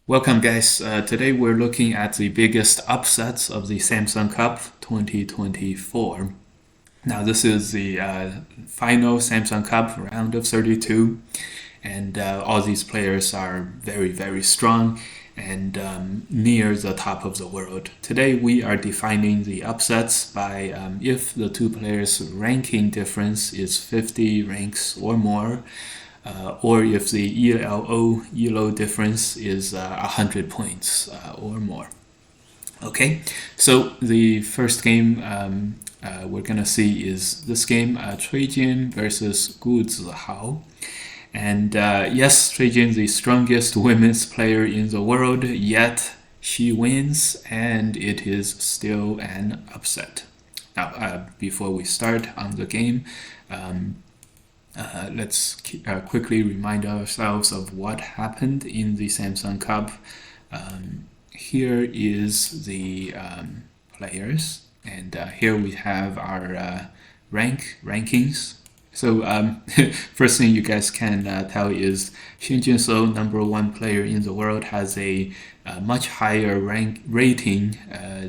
Welcome, guys. Today we're looking at the biggest upsets of the Samsung Cup 2024. Now, this is the final Samsung Cup round of 32, and all these players are very, very strong and near the top of the world. Today, we are defining the upsets by if the two players' ranking difference is 50 ranks or more, or if the ELO difference is 100 points or more. Okay, so the first game we're gonna see is this game, Choi versus Zihao. And yes, Choi, the strongest women's player in the world, yet she wins, and it is still an upset. Now, before we start on the game, let's quickly remind ourselves of what happened in the Samsung Cup. Here is the players, and here we have our rankings. So first thing you guys can tell is Jinseo, #1 player in the world, has a much higher rating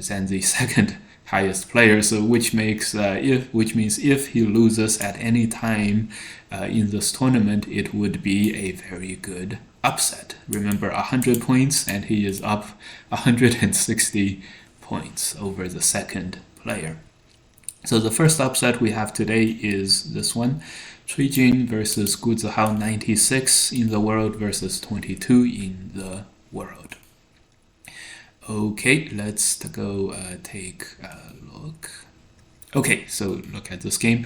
than the second highest player. So which means if he loses at any time in this tournament, it would be a very good upset. Remember, 100 points, and he is up 160 points over the second player. So the first upset we have today is this one, Choi versus Zihao, 96 in the world versus 22 in the world. Okay, let's go take a look. Okay, so look at this game.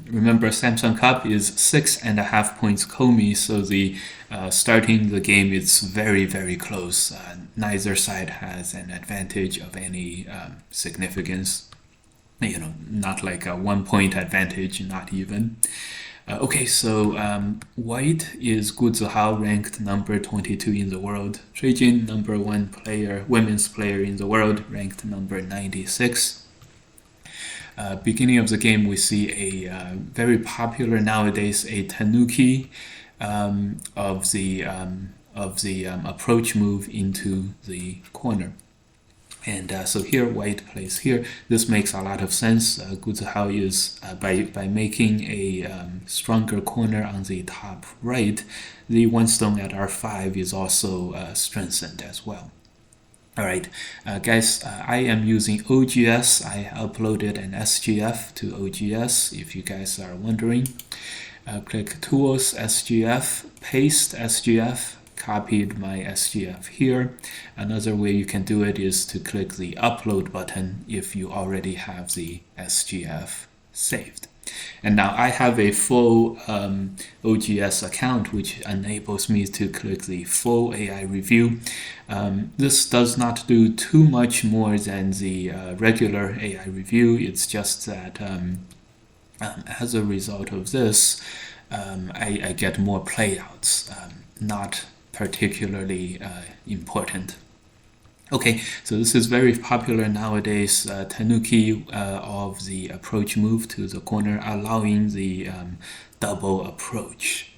Remember, Samsung Cup is 6.5 points Komi, so the starting the game is very, very close. Neither side has an advantage of any significance. Not like a 1 point advantage, not even. Okay, so white is Zihao, ranked number 22 in the world. Choi #1 player, women's player in the world, ranked number 96. Beginning of the game, we see a very popular nowadays, a tanuki of the approach move into the corner. And so here, white plays here. This makes a lot of sense. Zihao is by making a stronger corner on the top right, the one stone at R5 is also strengthened as well. Alright, guys, I am using OGS. I uploaded an SGF to OGS, if you guys are wondering. Click Tools, SGF, paste SGF, copied my SGF here. Another way you can do it is to click the Upload button if you already have the SGF saved. And now I have a full OGS account, which enables me to click the full AI review. This does not do too much more than the regular AI review. It's just that as a result of this, I get more playouts, not particularly important. Okay, so this is very popular nowadays, tanuki of the approach move to the corner, allowing the double approach.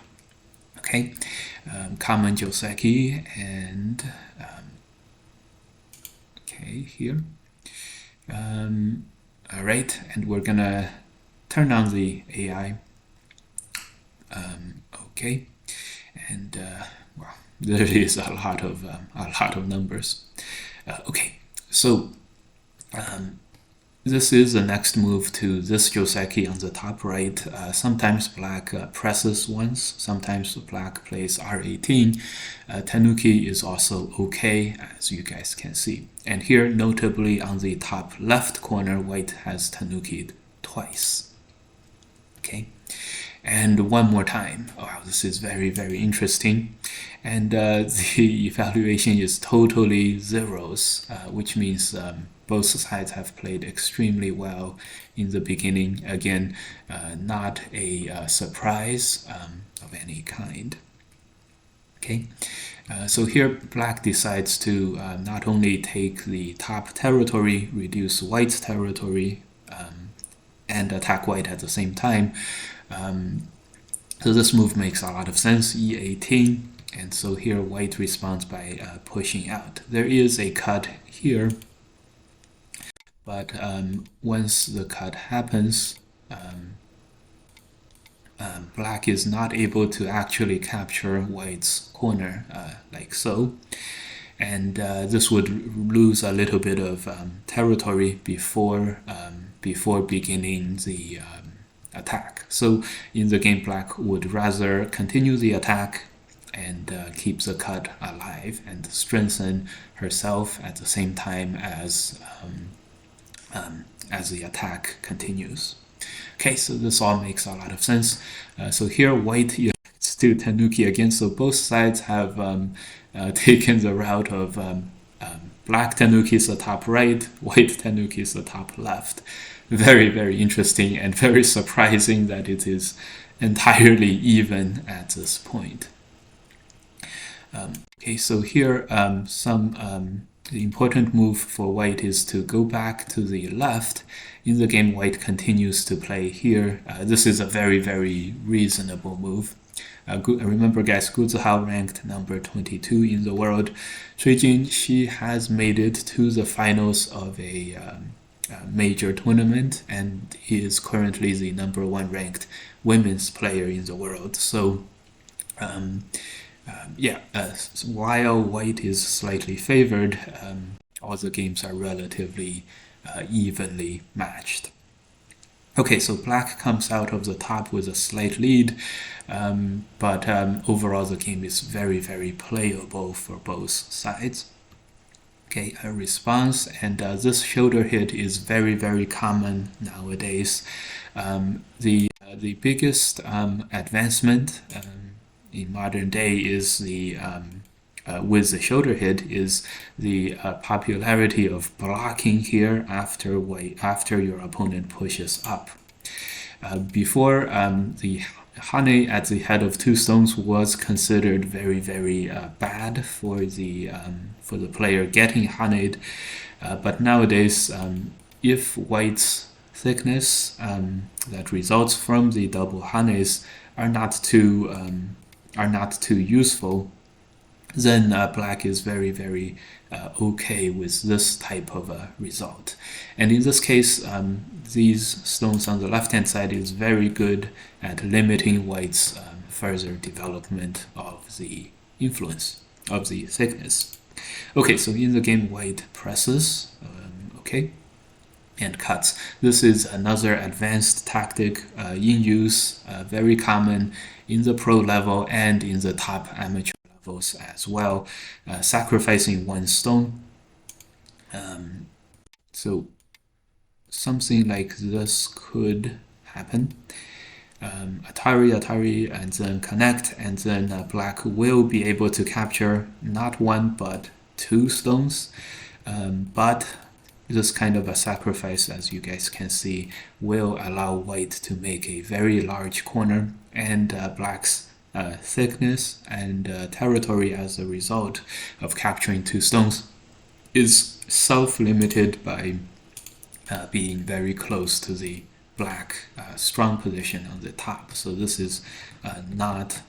Okay, common joseki, and okay, here. All right, and we're gonna turn on the AI. Okay, and well, there is a lot of numbers. Okay, so this is the next move to this joseki on the top right. Sometimes black presses once, sometimes black plays R18. Tanuki is also okay, as you guys can see. And here, notably on the top left corner, white has tanukied twice. Okay. And one more time. Wow, this is very, very interesting. And the evaluation is totally zeros, which means both sides have played extremely well in the beginning. Again, not a surprise of any kind. Okay, so here black decides to not only take the top territory, reduce white's territory, and attack white at the same time. So this move makes a lot of sense, E18, and so here white responds by pushing out. There is a cut here, but once the cut happens, black is not able to actually capture white's corner like so. And this would lose a little bit of territory before beginning the attack. So in the game, black would rather continue the attack and keep the cut alive and strengthen herself at the same time as the attack continues. Okay, so this all makes a lot of sense. So here, white elects to Tanuki again. So both sides have taken the route of black Tanuki is the top right, white Tanuki is the top left. Very, very interesting and very surprising that it is entirely even at this point. Okay, so here the important move for white is to go back to the left. In the game, white continues to play here. This is a very, very reasonable move. Remember, guys, Zihao ranked number 22 in the world. Choi, she has made it to the finals of a major tournament and is currently the number 1 ranked women's player in the world. So, while white is slightly favored, all the games are relatively evenly matched. Okay, so black comes out of the top with a slight lead, but overall the game is very, very playable for both sides. Okay, a response, and this shoulder hit is very, very common nowadays. The biggest advancement in modern day is with the shoulder hit is the popularity of blocking here after your opponent pushes up. Before, the hane at the head of 2 stones was considered very, very bad for the player getting haned, but nowadays, if white's thickness that results from the double hanes are not too useful, then black is very, very okay with this type of result. And in this case, these stones on the left-hand side is very good at limiting white's further development of the influence of the thickness. Okay, so in the game, white presses, and cuts. This is another advanced tactic in use, very common in the pro level and in the top amateur levels as well, sacrificing 1 stone. So something like this could happen. Atari, and then connect, and then black will be able to capture not 1 but 2 stones. But this kind of a sacrifice, as you guys can see, will allow white to make a very large corner, and black's thickness and territory as a result of capturing 2 stones is self-limited by being very close to the black strong position on the top. So this is not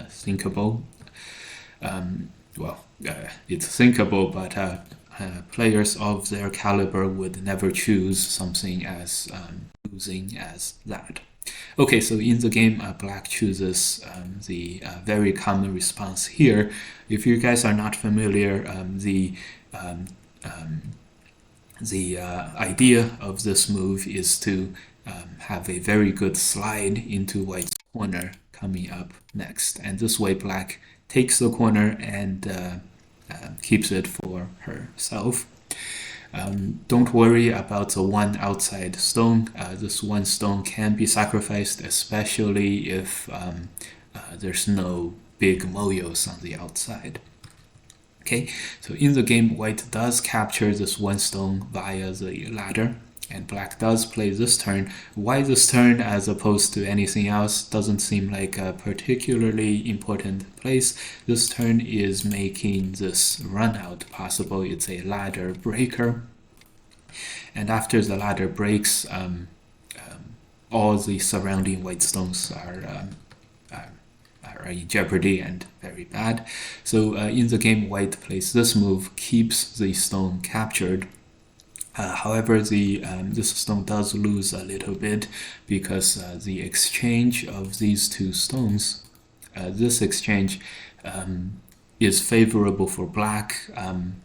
thinkable. It's thinkable, but players of their caliber would never choose something as losing as that. Okay, so in the game, black chooses the very common response here. If you guys are not familiar, the idea of this move is to have a very good slide into white's corner coming up next, and this way black takes the corner and keeps it for herself. Don't worry about the 1 outside stone. This 1 stone can be sacrificed, especially if there's no big moyos on the outside. Okay, so in the game, white does capture this 1 stone via the ladder, and black does play this turn. Why this turn as opposed to anything else doesn't seem like a particularly important place. This turn is making this run out possible. It's a ladder breaker, and after the ladder breaks, all the surrounding white stones are are in jeopardy and very bad. So in the game, white plays this move, keeps the stone captured. However, this stone does lose a little bit because the exchange of these two stones, this exchange is favorable for black.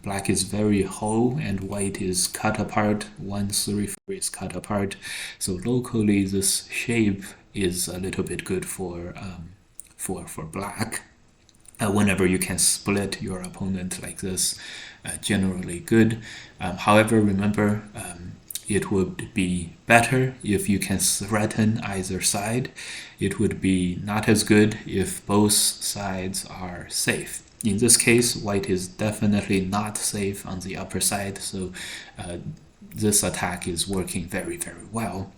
Black is very whole and white is cut apart. 1, 3, 4 is cut apart. So locally, this shape is a little bit good for black. Whenever you can split your opponent like this, generally good. However, remember, it would be better if you can threaten either side. It would be not as good if both sides are safe. In this case, white is definitely not safe on the upper side, so this attack is working very, very well.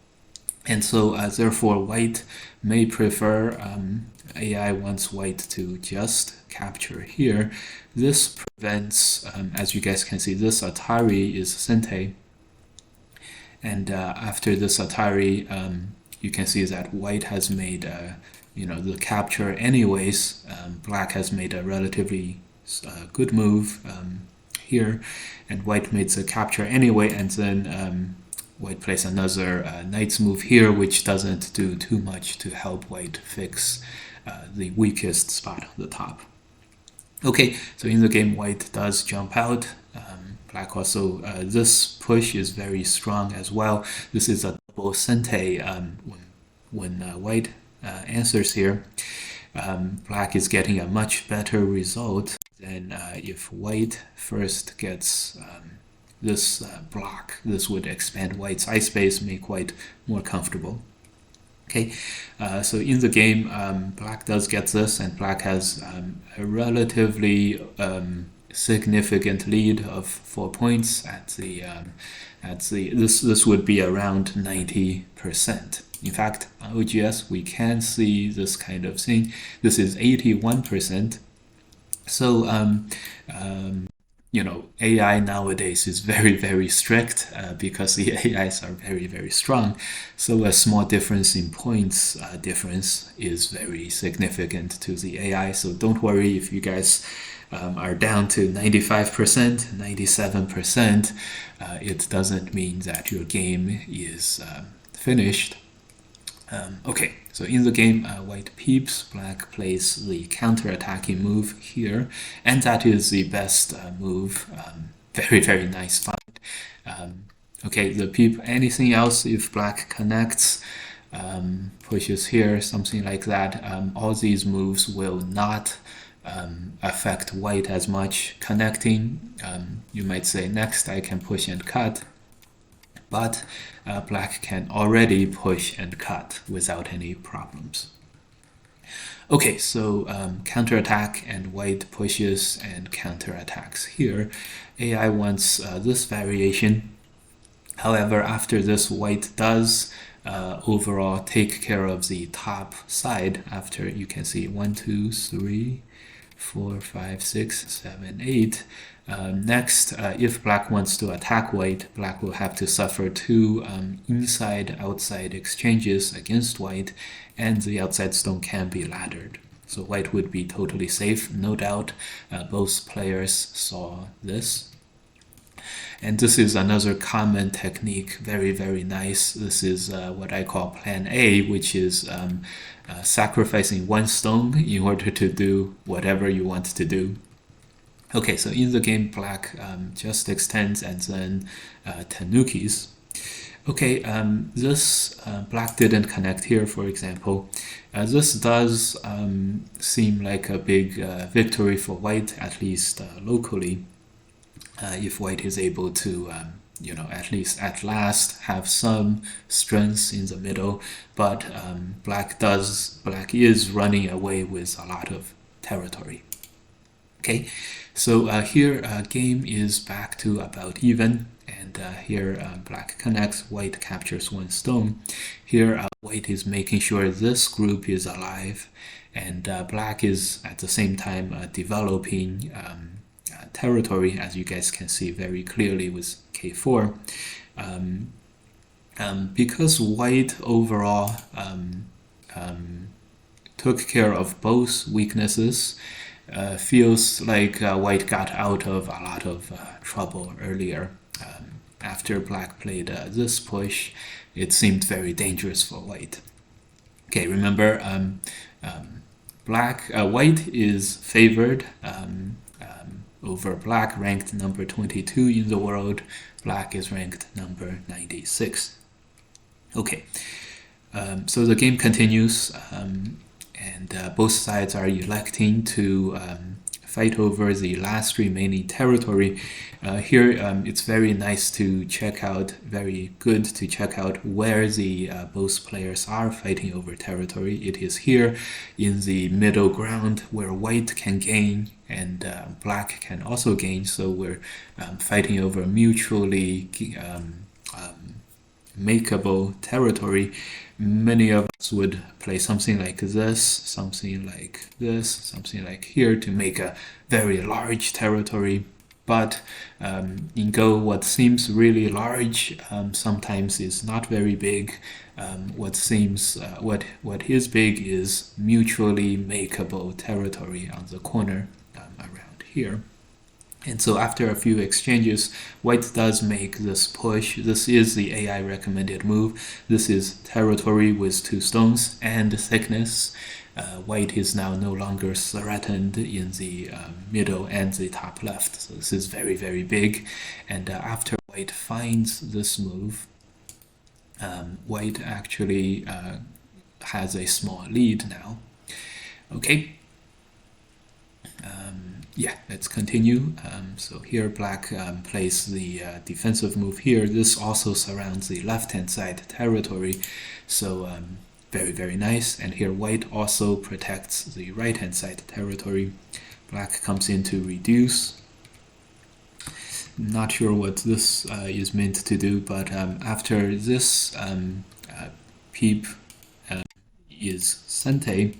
And so, therefore, white may prefer, AI wants white to just capture here. This prevents, as you guys can see, this Atari is Sente. And after this Atari, you can see that white has made, the capture anyways. Black has made a relatively good move here, and white made the capture anyway, and then white plays another knight's move here, which doesn't do too much to help white fix the weakest spot on the top. Okay, so in the game, white does jump out. Black also, this push is very strong as well. This is a double Sente when white answers here. Black is getting a much better result than if white first gets this block. This would expand white's eye space, make white more comfortable. Okay, so in the game, black does get this, and black has a relatively significant lead of 4 points this would be around 90%. In fact, on OGS we can see this kind of thing. This is 81%. So AI nowadays is very, very strict because the AIs are very, very strong. So a small difference in points difference is very significant to the AI. So don't worry if you guys are down to 95%, 97%. It doesn't mean that your game is finished. Okay, so in the game, white peeps, black plays the counter-attacking move here, and that is the best move. Very, very nice fight. Okay, the peep, anything else, if black connects, pushes here, something like that, all these moves will not affect white as much. Connecting, you might say, next I can push and cut, but black can already push and cut without any problems. Okay, so counterattack, and white pushes and counterattacks here. AI wants this variation. However, after this, white does overall take care of the top side. After, you can see 1, 2, 3, 4, 5, 6, 7, 8. Next, if black wants to attack white, black will have to suffer 2 inside-outside exchanges against white, and the outside stone can be laddered. So white would be totally safe, no doubt. Both players saw this. And this is another common technique, very, very nice. This is what I call Plan A, which is sacrificing 1 stone in order to do whatever you want to do. Okay, so in the game, black just extends and then tanukis. Okay, this black didn't connect here, for example. This does seem like a big victory for white, at least locally. If white is able to, at least at last have some strength in the middle, but black is running away with a lot of territory. Okay, so here game is back to about even, and here black connects, white captures 1 stone. Here white is making sure this group is alive, and black is at the same time developing territory, as you guys can see very clearly with K4. Because white overall took care of both weaknesses. Feels like White got out of a lot of trouble earlier. After Black played this push, it seemed very dangerous for White. Okay, remember, White is favored over Black, ranked number 22 in the world. Black is ranked number 96. Okay, so the game continues, and both sides are electing to fight over the last remaining territory. Here, it's very nice to check out, very good to check out where the both players are fighting over territory. It is here in the middle ground where White can gain and Black can also gain. So we're fighting over mutually makeable territory. Many of us would play something like this, something like this, something like here to make a very large territory. But in Go, what seems really large sometimes is not very big. What is big is mutually makeable territory on the corner around here. And so after a few exchanges, White does make this push. This is the AI recommended move. This is territory with 2 stones and thickness. White is now no longer threatened in the middle and the top left. So this is very, very big. And after White finds this move, White actually has a small lead now. Okay. Yeah, let's continue. So here Black plays the defensive move here. This also surrounds the left-hand side territory. So very, very nice. And here White also protects the right-hand side territory. Black comes in to reduce. Not sure what this is meant to do, but after this peep is Sente,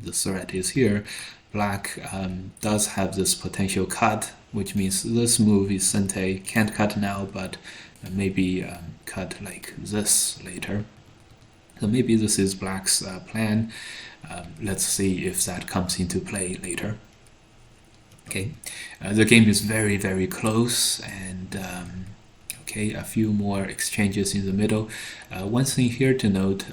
the threat is here. Black does have this potential cut, which means this move is Sente. Can't cut now, but maybe cut like this later. So maybe this is Black's plan. Let's see if that comes into play later. Okay, the game is very, very close, and okay, a few more exchanges in the middle. One thing here to note,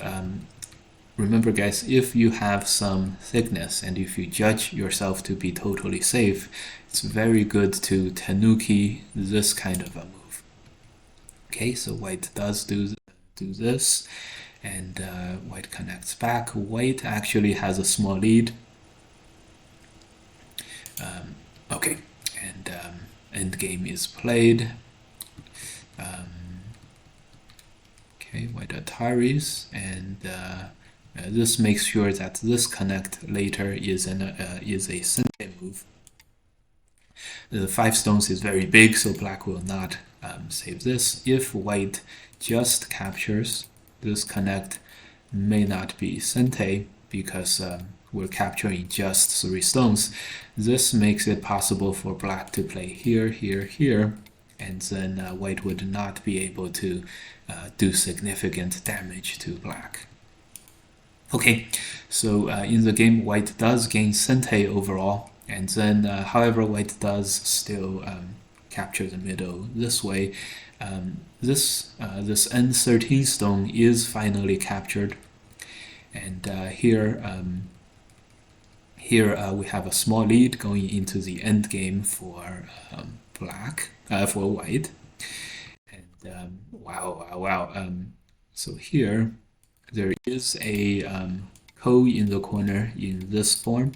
remember guys, if you have some thickness and if you judge yourself to be totally safe, it's very good to tenuki this kind of a move. Okay, so White does do this, and White connects back. White actually has a small lead. Okay, and endgame is played. Okay, White Ataris, and this makes sure that this connect later is a Sente move. The 5 stones is very big, so Black will not save this. If White just captures, this connect may not be Sente because we're capturing just 3 stones. This makes it possible for Black to play here, here, here, and then White would not be able to do significant damage to Black. Okay, so in the game, White does gain Sente overall, and then, however, White does still capture the middle this way. This N13 stone is finally captured, and here we have a small lead going into the end game for for White. And wow! So here there is a Ko in the corner in this form.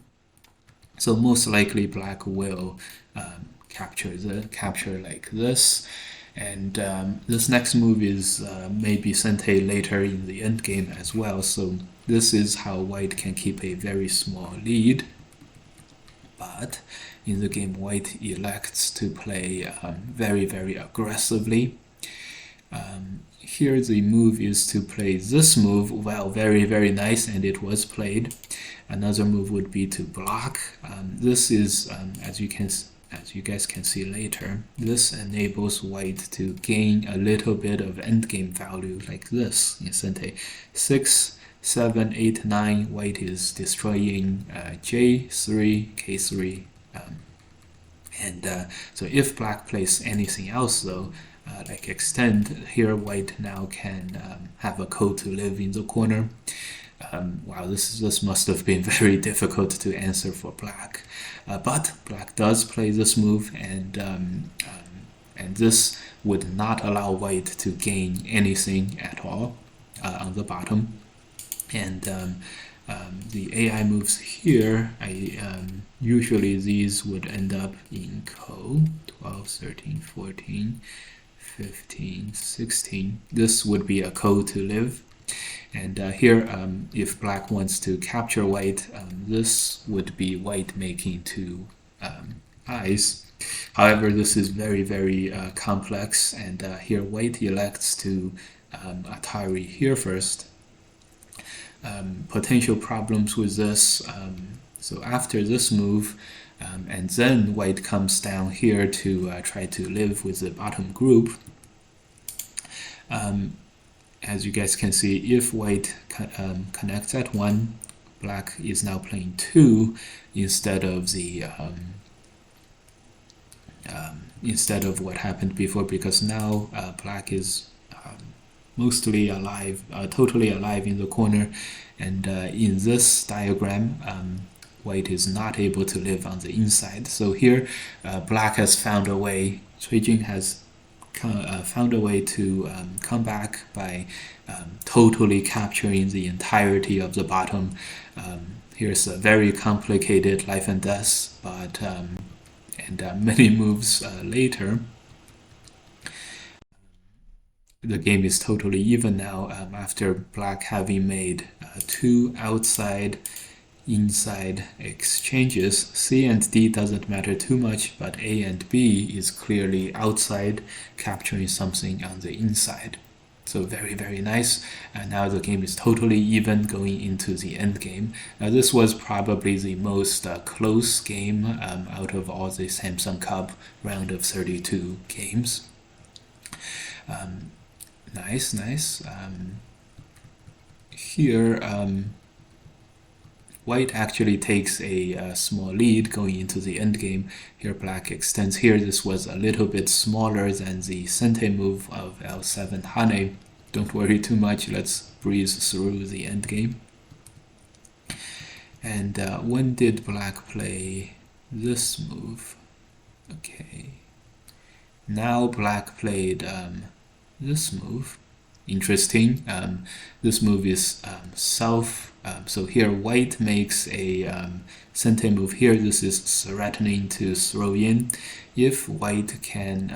So most likely Black will capture like this. And this next move is maybe Sente later in the end game as well. So this is how White can keep a very small lead. But in the game, White elects to play very, very aggressively. Here the move is to play this move. Well, very, very nice, and it was played. Another move would be to block. This is, as you guys can see later, this enables White to gain a little bit of endgame value like this in Sente. 6 7, 8, 9, white is destroying J3, K3. So if black plays anything else though, like extend, here white now can have a code to live in the corner. Wow, this must have been very difficult to answer for black. But black does play this move, and this would not allow white to gain anything at all on the bottom. And the AI moves here, usually these would end up in ko 12, 13, 14, 15, 16. This would be a ko to live. And here, if black wants to capture white, this would be white making two eyes. However, this is very, very complex, and here white elects to Atari here first. Potential problems with this. So after this move, and then white comes down here to try to live with the bottom group. As you guys can see, if white connects at 1, black is now playing 2 instead of the instead of what happened before, because now black is mostly alive, totally alive in the corner, and in this diagram, white is not able to live on the inside. So here, black has found a way. Choi has found a way to come back by totally capturing the entirety of the bottom. Here's a very complicated life and death, but many moves later, the game is totally even now after black having made 2 outside inside exchanges. C and D doesn't matter too much, but A and B is clearly outside, capturing something on the inside. So very, very nice. And now the game is totally even going into the end game. This was probably the most close game out of all the Samsung Cup round of 32 games. Nice. Here, white actually takes a small lead going into the end game. Here black extends here. This was a little bit smaller than the Sente move of L7 Hane. Don't worry too much, let's breeze through the end game. And when did black play this move? Okay. Now black played this move. Interesting. This move is self. So here white makes a Sente move here. This is threatening to throw in. If white can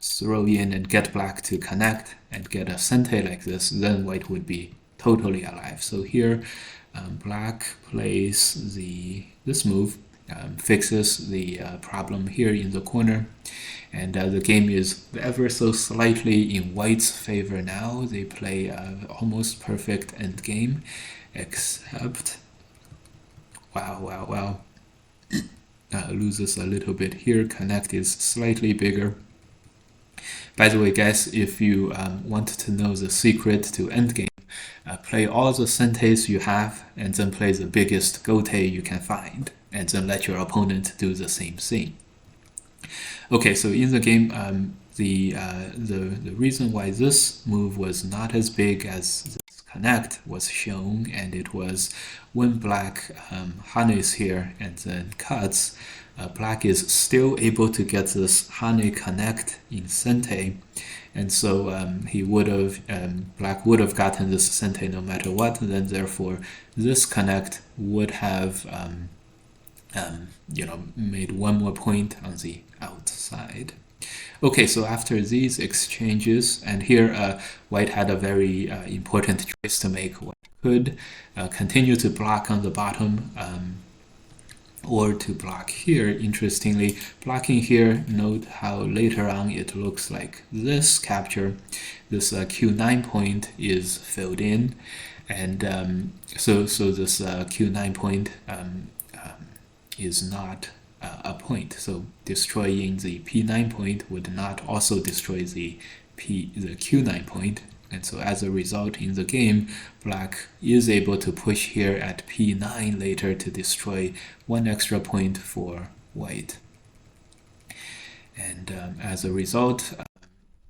throw in and get black to connect and get a Sente like this, then white would be totally alive. So here black plays this move, fixes the problem here in the corner, and the game is ever so slightly in white's favor now. They play almost perfect end game, except wow. Loses a little bit here. Connect is slightly bigger. By the way, guys, if you want to know the secret to endgame, play all the Sentes you have and then play the biggest Gote you can find, and then let your opponent do the same thing. Okay, so in the game, the reason why this move was not as big as this connect was shown, and it was when black Hanes here and then cuts, black is still able to get this Hane connect in Sente, and so black would have gotten this Sente no matter what. Then therefore this connect would have made one more point on the outside. Okay, so after these exchanges, and here white had a very important choice to make. White could continue to block on the bottom, or to block here. Interestingly, blocking here, note how later on it looks like this capture. This Q9 point is filled in, and so this Q9 point is not a point. So destroying the P9 point would not also destroy the the Q9 point. And so as a result, in the game, black is able to push here at P9 later to destroy 1 extra point for white. And as a result,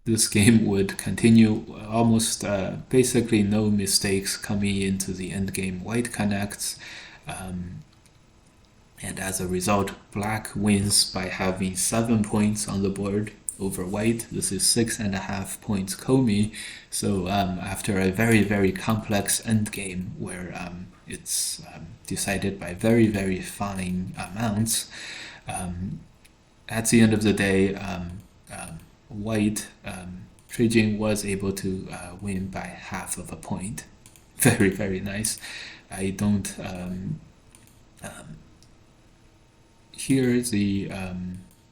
this game would continue almost basically no mistakes coming into the endgame. White connects, and as a result, black wins by having 7 points on the board over white. This is 6.5 points Komi. So after a very, very complex endgame where it's decided by very, very fine amounts, at the end of the day, white, Jing was able to win by half of a point. Very, very nice. I don't here the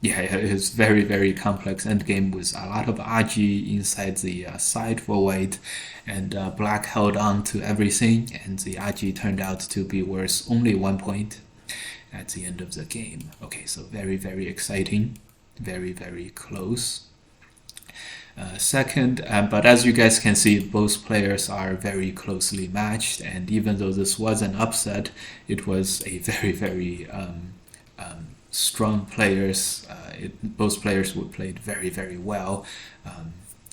it's very, very complex endgame with a lot of Aji inside the side for white, and black held on to everything, and the Aji turned out to be worth only 1 point at the end of the game. Okay, so very, very exciting, very, very close. Second, but as you guys can see, both players are very closely matched, and even though this was an upset, it was a very, very strong players. Both players were played very, very well.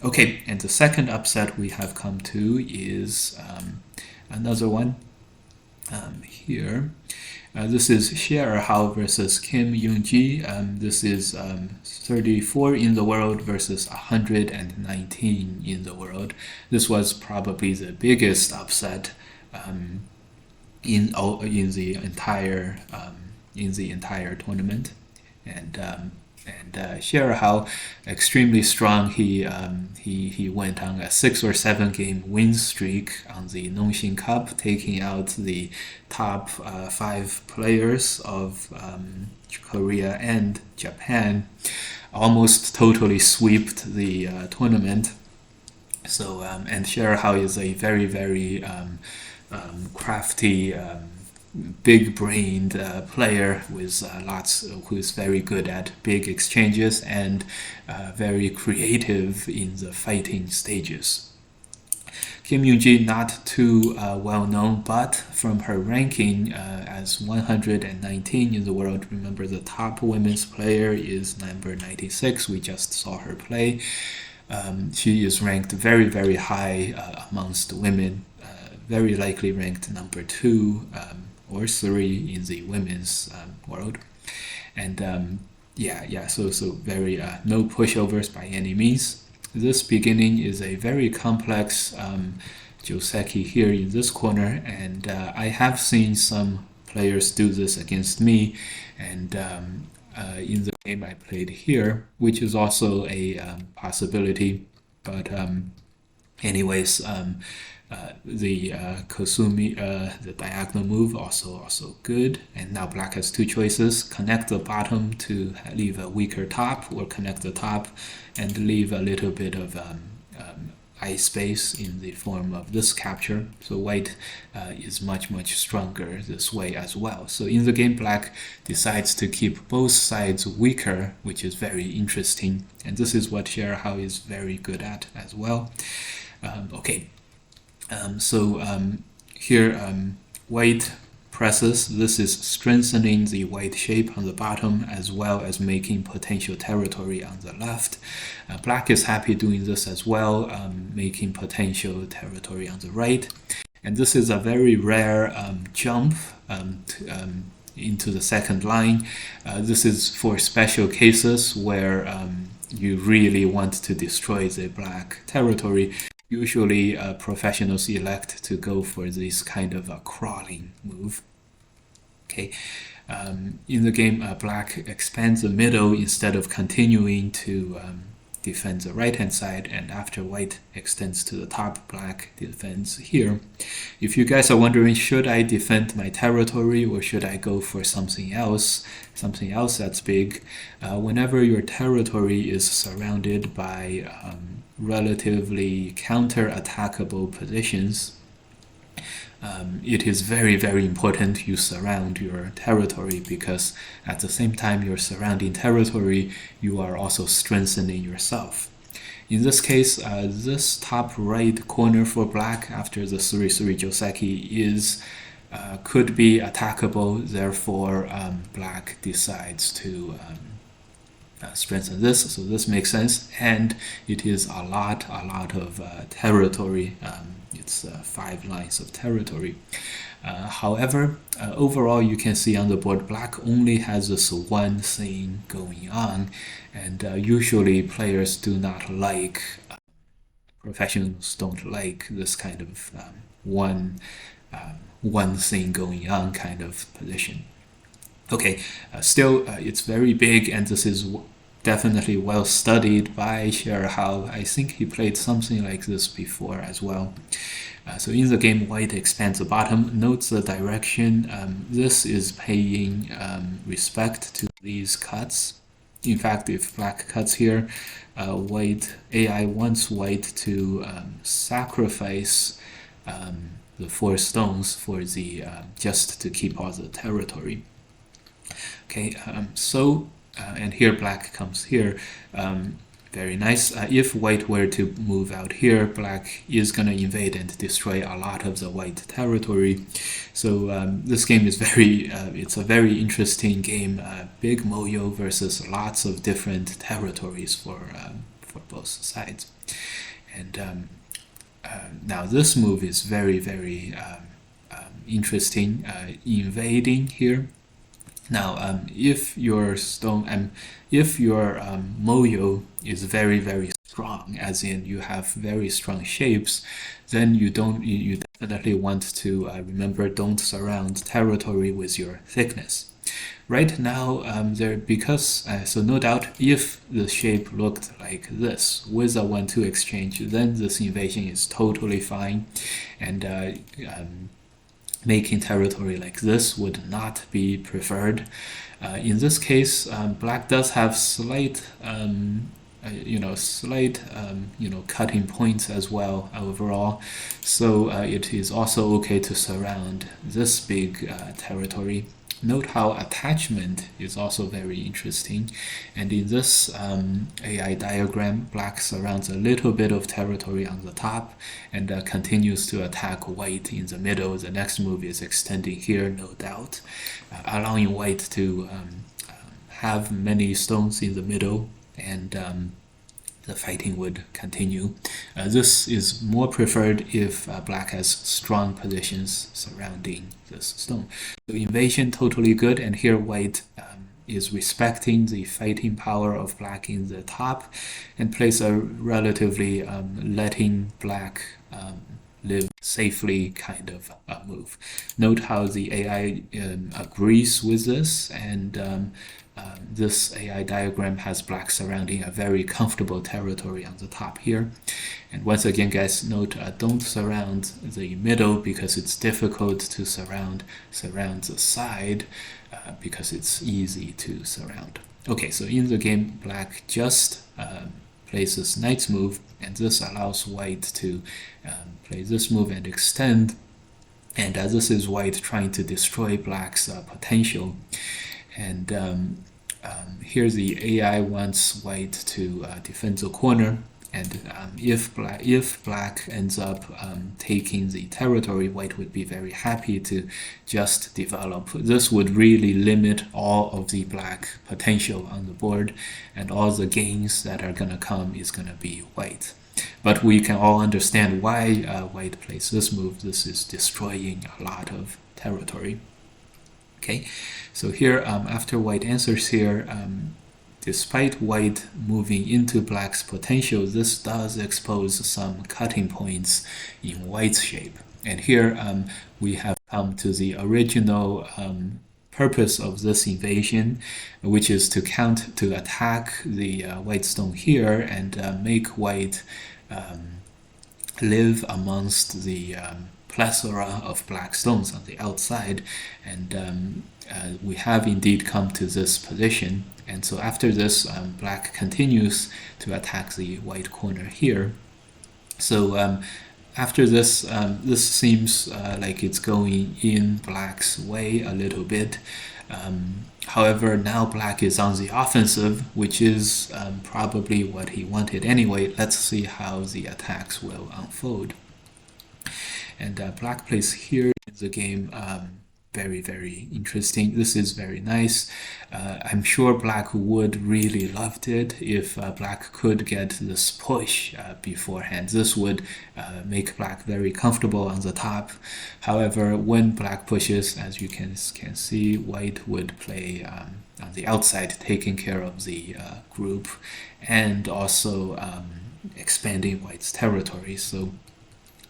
Okay, and the second upset we have come to is another one here. This is Xie Erhao versus Kim Eunji. This is 34 in the world versus 119 in the world. This was probably the biggest upset in the entire tournament, and Xie Erhao, extremely strong. He went on a 6 or 7 game win streak on the Nongxin Cup, taking out the top 5 players of Korea and Japan, almost totally swept the tournament. So and Xie Erhao is a very, very crafty, big-brained player with who is very good at big exchanges and very creative in the fighting stages. Kim Eunji, not too well known, but from her ranking as 119 in the world, remember the top women's player is number 96. We just saw her play. She is ranked very, very high amongst women, very likely ranked number 2 or 3 in the women's world. And so very no pushovers by any means. This beginning is a very complex Joseki here in this corner, and I have seen some players do this against me, and in the game I played here, which is also a possibility. But anyways, the Kosumi, the diagonal move, also good. And now black has 2 choices: connect the bottom to leave a weaker top, or connect the top and leave a little bit of eye space in the form of this capture. So white is much, much stronger this way as well. So in the game, black decides to keep both sides weaker, which is very interesting. And this is what Xie Erhao is very good at as well. Okay. Here white presses. This is strengthening the white shape on the bottom as well as making potential territory on the left. Black is happy doing this as well, making potential territory on the right. And this is a very rare jump into the second line. This is for special cases where you really want to destroy the black territory. Usually professionals elect to go for this kind of a crawling move. Okay, in the game, black expands the middle instead of continuing to defend the right-hand side, and after white extends to the top, black defends here. If you guys are wondering, should I defend my territory or should I go for something else that's big, whenever your territory is surrounded by relatively counter-attackable positions, it is very, very important you surround your territory, because at the same time you're surrounding territory, you are also strengthening yourself. in this case, this top right corner for black after the 3-3 Joseki is could be attackable. Therefore, black decides to strengthen this. So this makes sense, and it is a lot of territory. It's 5 lines of territory. However, overall, you can see on the board, black only has this one thing going on, and usually players do not like, professionals don't like this kind of one thing going on kind of position. Okay, still, it's very big, and this is definitely well studied by Xie Erhao. I think he played something like this before as well. So in the game, white expands the bottom. Note the direction. This is paying respect to these cuts. In fact, if black cuts here, white AI wants white to sacrifice the 4 stones for the just to keep all the territory. Okay, and here black comes here. Very nice. If white were to move out here, black is going to invade and destroy a lot of the white territory. So this game is it's a very interesting game. Big moyo versus lots of different territories for both sides. And now this move is very interesting. Invading here. Now, if your moyo is very strong, as in you have very strong shapes, then you definitely want to remember, don't surround territory with your thickness. Right now, so no doubt, if the shape looked like this with a 1-2 exchange, then this invasion is totally fine, and making territory like this would not be preferred. In this case, black does have slight cutting points as well overall. So it is also okay to surround this big territory. Note how attachment is also very interesting. And in this AI diagram, black surrounds a little bit of territory on the top and continues to attack white in the middle. The next move is extending here, no doubt, allowing white to have many stones in the middle, and the fighting would continue. This is more preferred if black has strong positions surrounding this stone. So invasion, totally good, and here white is respecting the fighting power of black in the top and plays a relatively letting black live safely kind of move. Note how the AI agrees with this, and this AI diagram has black surrounding a very comfortable territory on the top here. And once again, guys, note don't surround the middle because it's difficult to surround the side because it's easy to surround. Okay, so in the game, black just plays this knight's move, and this allows white to play this move and extend. And this is white trying to destroy black's potential. And here the AI wants white to defend the corner, and if black ends up taking the territory, white would be very happy to just develop. This would really limit all of the black potential on the board, and all the gains that are going to come is going to be white. But we can all understand why white plays this move. This is destroying a lot of territory. Okay, so here after white answers here, despite white moving into black's potential, this does expose some cutting points in white's shape. And here we have come to the original purpose of this invasion, which is to attack the white stone here and make white live amongst the plethora of black stones on the outside. And we have indeed come to this position. And so after this, black continues to attack the white corner here. So after this, this seems like it's going in black's way a little bit. However, now black is on the offensive, which is probably what he wanted anyway. Let's see how the attacks will unfold. And black plays here in the game. Very, very interesting. This is very nice. I'm sure black would really loved it if black could get this push beforehand. This would make black very comfortable on the top. However, when black pushes, as you can see, white would play on the outside, taking care of the group and also expanding white's territory. So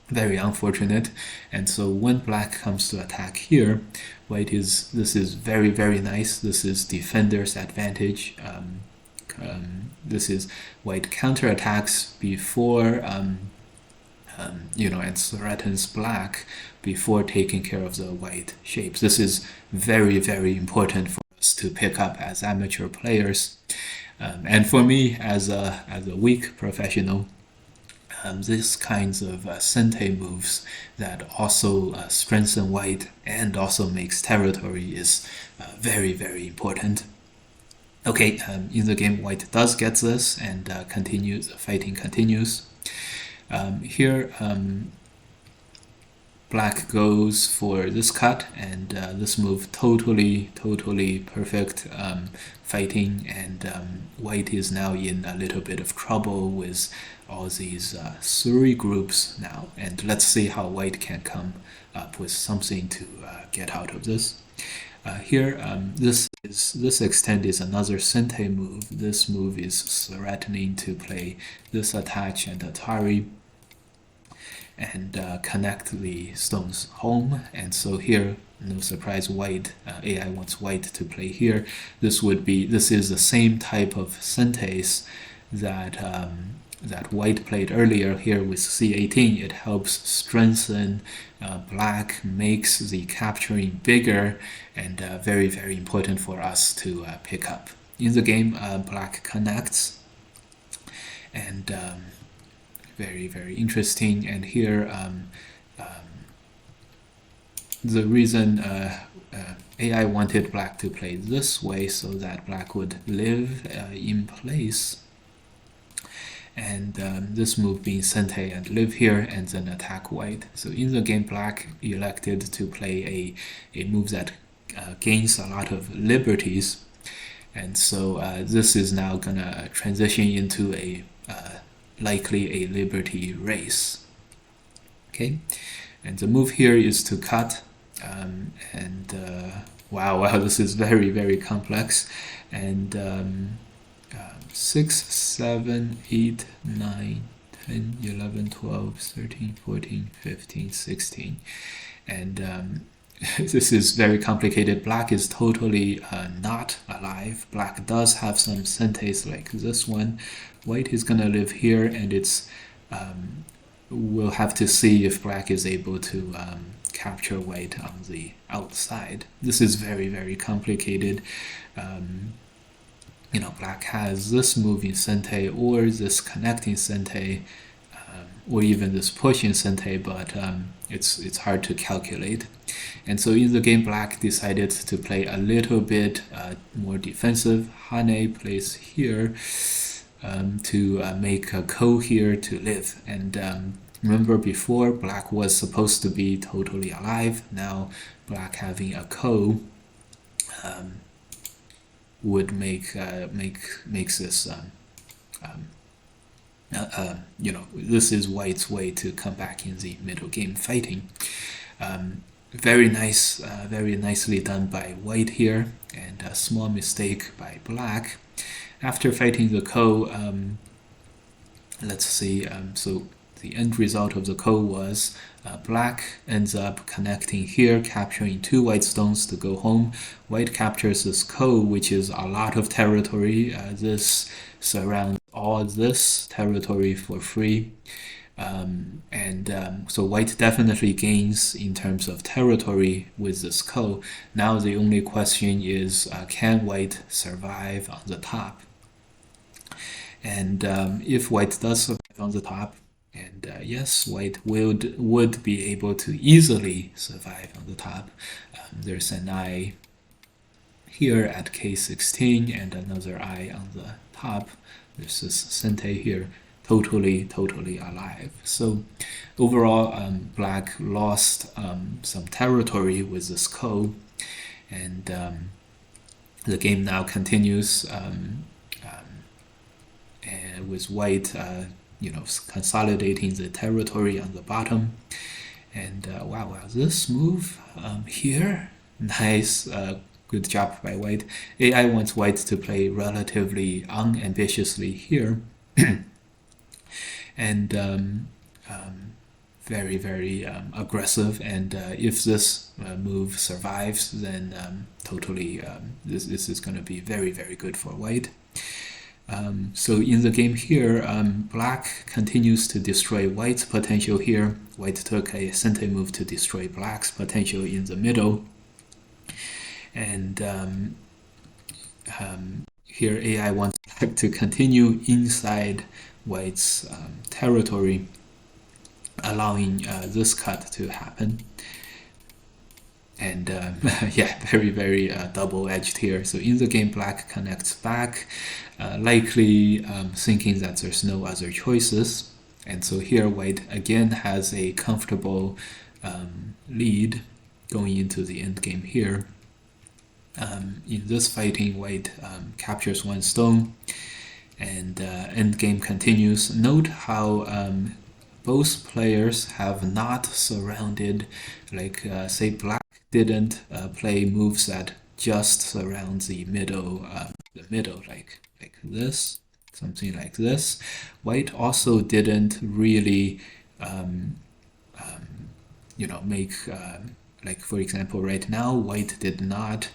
very unfortunate. And so when black comes to attack here, this is very, very nice. This is defender's advantage. This is white counterattacks before and threatens black before taking care of the white shapes. This is very, very important for us to pick up as amateur players. And for me as a weak professional, these kinds of sente moves that also strengthen white and also makes territory is very, very important. Okay, in the game, white does get this and fighting continues. Here, black goes for this cut, and this move totally perfect fighting, and white is now in a little bit of trouble with all these Suri groups now. And let's see how white can come up with something to get out of this. Here, this extend is another sente move. This move is threatening to play this attach and Atari and connect the stones home. And so here, no surprise, white AI wants white to play here. This is the same type of sentes that white played earlier here with C18. It helps strengthen black, makes the capturing bigger, and very, very important for us to pick up. In the game, black connects, and very, very interesting. And here, the reason AI wanted black to play this way so that black would live in place, and this move being sente and live here and then attack white. So in the game, black elected to play a move that gains a lot of liberties, and so this is now gonna transition into a likely a liberty race. Okay, and the move here is to cut, wow, this is very, very complex. And 6, 7, 8, 9, 10, 11, 12, 13, 14, 15, 16. And this is very complicated. Black is totally not alive. Black does have some sentes like this one. White is gonna live here, and we'll have to see if black is able to capture white on the outside. This is very, very complicated. Black has this move in sente or this connecting sente, or even this pushing sente, but it's hard to calculate. And so in the game, black decided to play a little bit more defensive. Hane plays here to make a ko here to live. And remember before, black was supposed to be totally alive. Now black having a ko would makes this this is white's way to come back in the middle game fighting. Very nice, very nicely done by white here, and a small mistake by black. After fighting the ko, let's see, so the end result of the ko was black ends up connecting here, capturing 2 white stones to go home. White captures this ko, which is a lot of territory. This surrounds all this territory for free. So white definitely gains in terms of territory with this ko. Now the only question is, can white survive on the top? And if white does survive on the top, And yes, white would be able to easily survive on the top. There's an eye here at k16 and another eye on the top. There's this Sente here, totally alive. So overall, black lost some territory with this ko, and the game now continues and with white consolidating the territory on the bottom. And wow, this move here, nice, good job by white. AI wants white to play relatively unambitiously here, and very aggressive. And if this move survives, then this is going to be very good for white. So in the game here, black continues to destroy white's potential here. White took a Sente move to destroy black's potential in the middle. And here AI wants black to continue inside white's territory, allowing this cut to happen. And yeah, very double-edged here. So in the game, black connects back, likely thinking that there's no other choices. And so here, white again has a comfortable lead going into the end game here. In this fighting, white captures one stone, and end game continues. Note how both players have not surrounded, like say black didn't play moves that just surround the middle, like this, something like this. White also didn't really, make, like for example, right now, white did not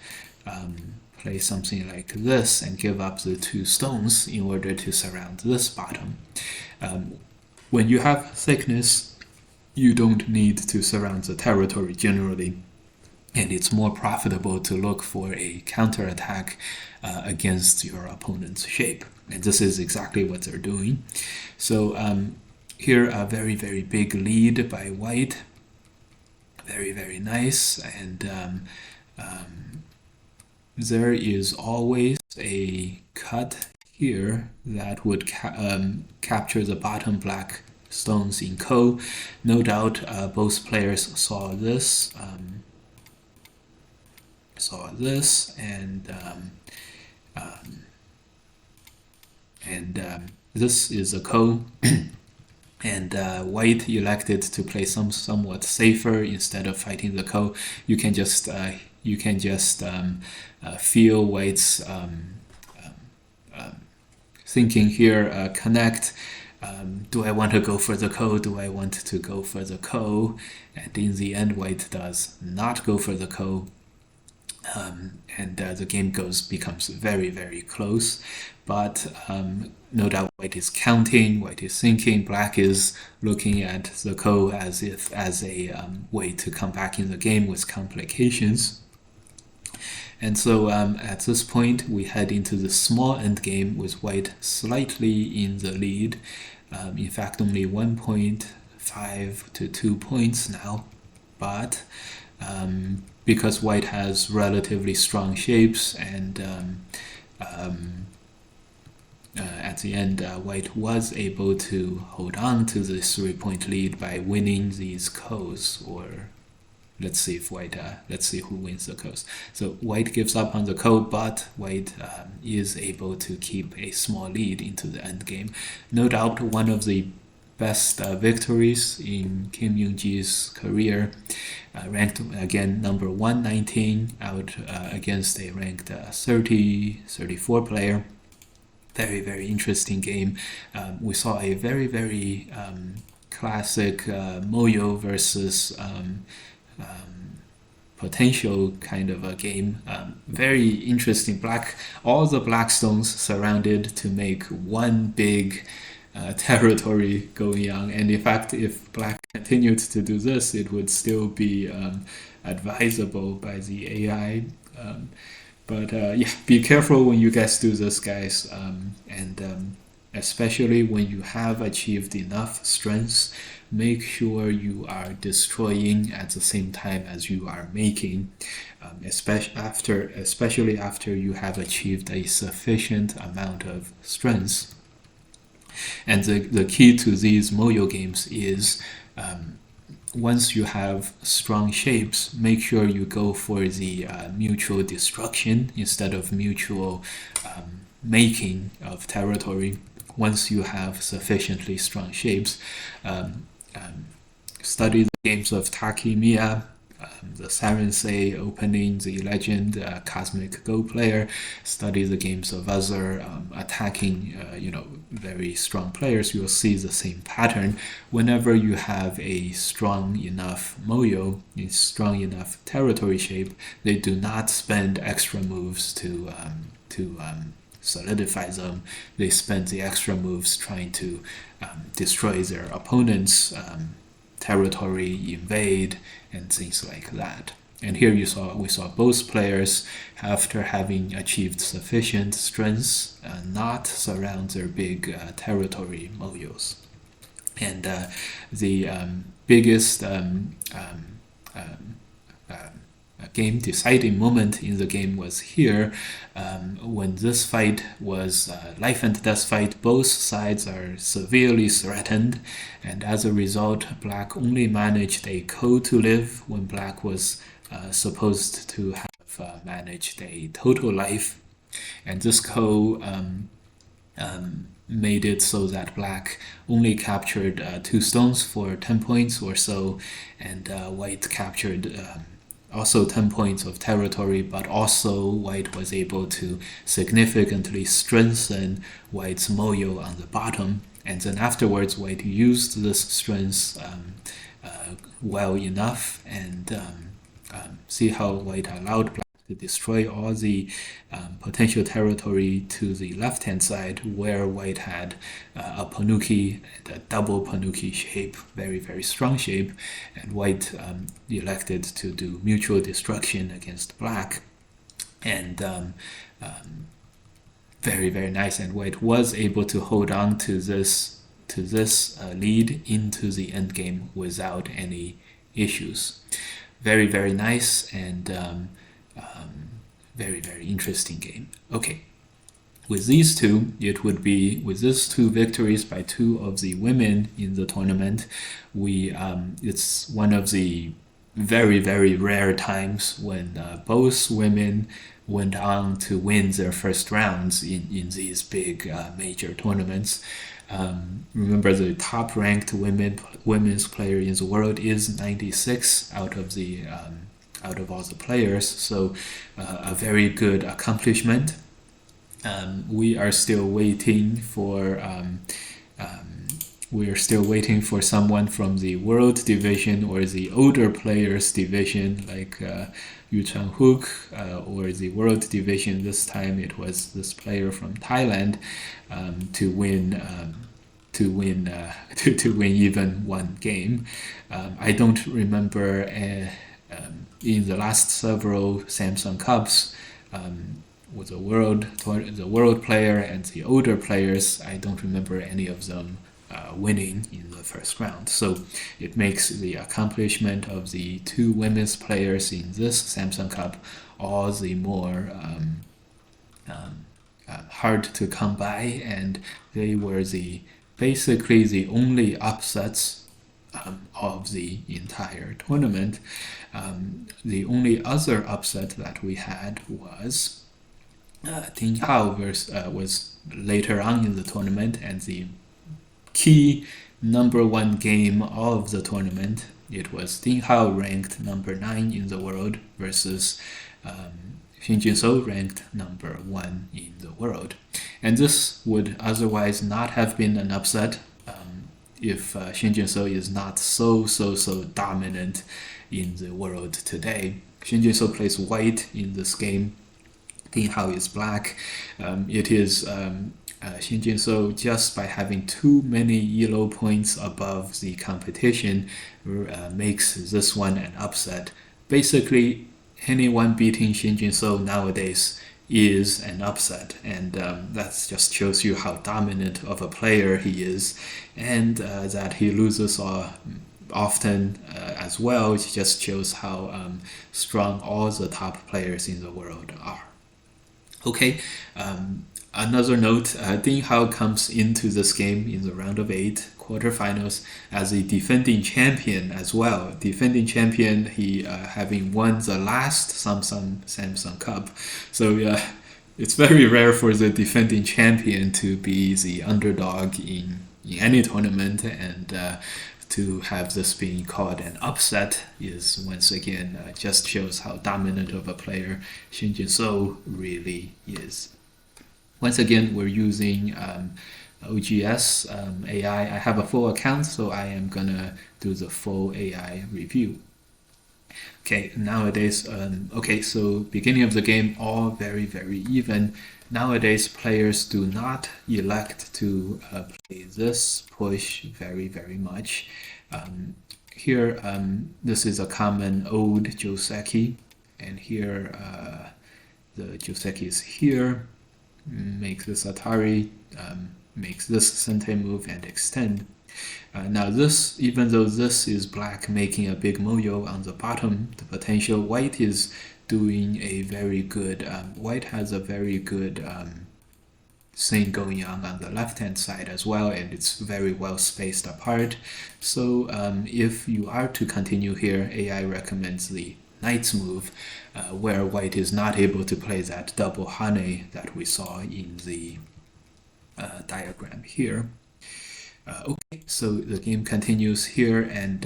play something like this and give up the two stones in order to surround this bottom. When you have thickness, you don't need to surround the territory generally, and it's more profitable to look for a counterattack against your opponent's shape. And this is exactly what they're doing. So here, a very big lead by white. Very nice. And there is always a cut here that would capture the bottom black stones in ko. No doubt both players saw this. And this is a ko. And white elected to play somewhat safer instead of fighting the ko. You can just feel white's thinking here. Connect. Do I want to go for the ko? Do I want to go for the ko? And in the end, white does not go for the ko. And the game becomes very close. But no doubt white is counting, white is thinking, black is looking at the ko as a way to come back in the game with complications. And so at this point, we head into the small endgame with white slightly in the lead. In fact, only 1.5 to 2 points now. But because white has relatively strong shapes, and at the end, white was able to hold on to this 3-point lead by winning these kos. Or let's see who wins the kos. So white gives up on the ko, but white is able to keep a small lead into the end game. No doubt one of the best victories in Kim Eunji's career. Ranked again number 119 out against a ranked 34 player. Very interesting game. We saw a very classic Moyo versus potential kind of a game. Very interesting. All the black stones surrounded to make one big territory going on. And in fact, if black continued to do this, it would still be advisable by the AI. But yeah, be careful when you guys do this, guys. And especially when you have achieved enough strength, make sure you are destroying at the same time as you are making, especially after you have achieved a sufficient amount of strength. And the key to these Moyo games is once you have strong shapes, make sure you go for the mutual destruction instead of mutual making of territory. Once you have sufficiently strong shapes, study the games of Takemiya, the Sarensei opening, the Legend, Cosmic Go player. Study the games of other attacking, very strong players. You'll see the same pattern. Whenever you have a strong enough Moyo, a strong enough territory shape, they do not spend extra moves to solidify them. They spend the extra moves trying to destroy their opponent's territory, invade, and things like that. And here we saw both players, after having achieved sufficient strength, not surround their big territory Moyos. And the biggest game deciding moment in the game was here, when this fight was life and death fight. Both sides are severely threatened, and as a result, Black only managed a Ko to live when Black was supposed to have managed a total life. And this Ko made it so that Black only captured 2 stones for 10 points or so, and White captured also 10 points of territory, but also White was able to significantly strengthen White's Moyo on the bottom. And then afterwards, White used this strength well enough, and see how White allowed Black to destroy all the potential territory to the left-hand side, where White had a Panuki, a double Panuki shape, very, very strong shape, and White elected to do mutual destruction against Black, and very, very nice. And White was able to hold on to this lead into the end game without any issues. Very, very nice, and very, very interesting game. Okay, with these two victories by 2 of the women in the tournament, it's one of the very, very rare times when both women went on to win their first rounds in these big major tournaments. Remember, the top ranked women's player in the world is 96 out of all the players, so a very good accomplishment. We are still waiting for someone from the world division or the older players division, like Yu Chang-hook, or the world division. This time it was this player from Thailand, to win even one game. I don't remember in the last several Samsung Cups, with the world player and the older players, I don't remember any of them winning in the first round. So it makes the accomplishment of the 2 women's players in this Samsung Cup all the more hard to come by, and they were basically the only upsets of the entire tournament. The only other upset that we had was Zihao was later on in the tournament, and the key number 1 game of the tournament, it was Zihao ranked number 9 in the world versus Jinseo ranked number 1 in the world. And this would otherwise not have been an upset if Jinseo is not so dominant in the world today. Jinseo plays White in this game. Zihao is Black. It is Jinseo, just by having too many elo points above the competition, makes this one an upset. Basically, anyone beating Jinseo nowadays is an upset, and that just shows you how dominant of a player he is, and that he loses often as well. It just shows how strong all the top players in the world are. Okay, another note, Zihao comes into this game in the round of 8 quarterfinals as a defending champion as well. Defending champion, he having won the last Samsung Cup. So it's very rare for the defending champion to be the underdog in any tournament, and to have this being called an upset is once again just shows how dominant of a player Shin Jinseo really is. Once again, we're using OGS AI. I have a full account, so I am gonna do the full AI review. Okay, nowadays, so beginning of the game, all very, very even. Nowadays, players do not elect to play this push very, very much. Here, this is a common old Joseki, and here the Joseki is here. Make this Atari, makes this Sente move and extend. Now this, even though this is black making a big moyo on the bottom, the potential white is doing a very good, white has a very good thing going on the left hand side as well, and it's very well spaced apart. So if you are to continue here, AI recommends the knight's move, where white is not able to play that double hane that we saw in the diagram here. Okay, so the game continues here, and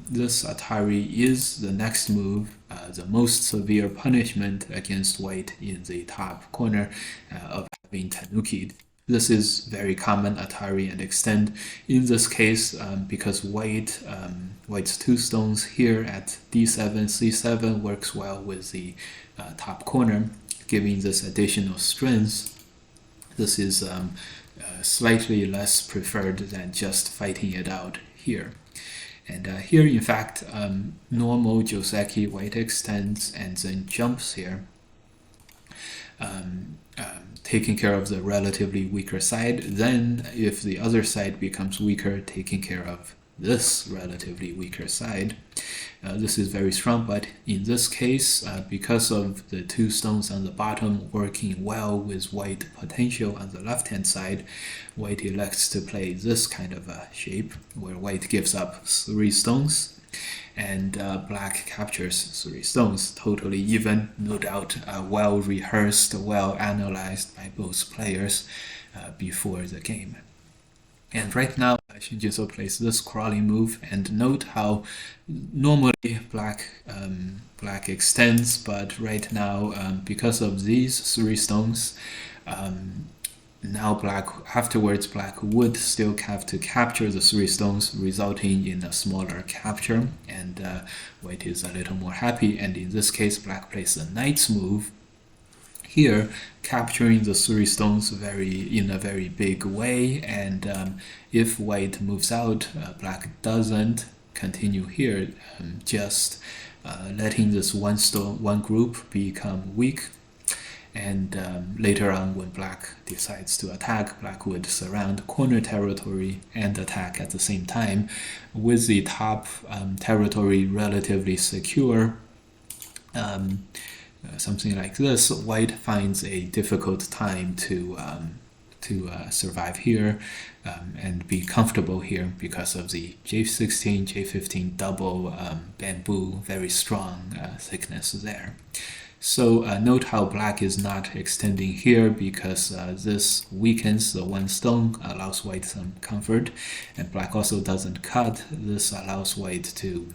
this Atari is the next move, the most severe punishment against white in the top corner of having tanuki'd. This is very common, Atari and extend. In this case, because white's 2 stones here at d7, c7 works well with the top corner, giving this additional strength. This is slightly less preferred than just fighting it out here. And here, in fact, normal Joseki, white extends and then jumps here, taking care of the relatively weaker side. Then, if the other side becomes weaker, taking care of this relatively weaker side. This is very strong, but in this case, because of the 2 stones on the bottom working well with white potential on the left-hand side, white elects to play this kind of a shape, where white gives up 3 stones, and black captures 3 stones. Totally even, no doubt, well rehearsed, well analyzed by both players before the game. And right now, Shin Jinseo plays this crawling move, and note how normally black extends, but right now, because of these 3 stones, now afterwards black would still have to capture the 3 stones, resulting in a smaller capture, and white is a little more happy. And in this case, black plays the knight's move here, capturing the 3 stones in a very big way, and if white moves out, black doesn't continue here, just letting this one group become weak. And later on, when black decides to attack, black would surround corner territory and attack at the same time, with the top territory relatively secure. Something like this, white finds a difficult time to survive here and be comfortable here because of the J16, J15 double bamboo, very strong thickness there. So note how black is not extending here because this weakens the 1 stone, allows white some comfort, and black also doesn't cut. This allows white to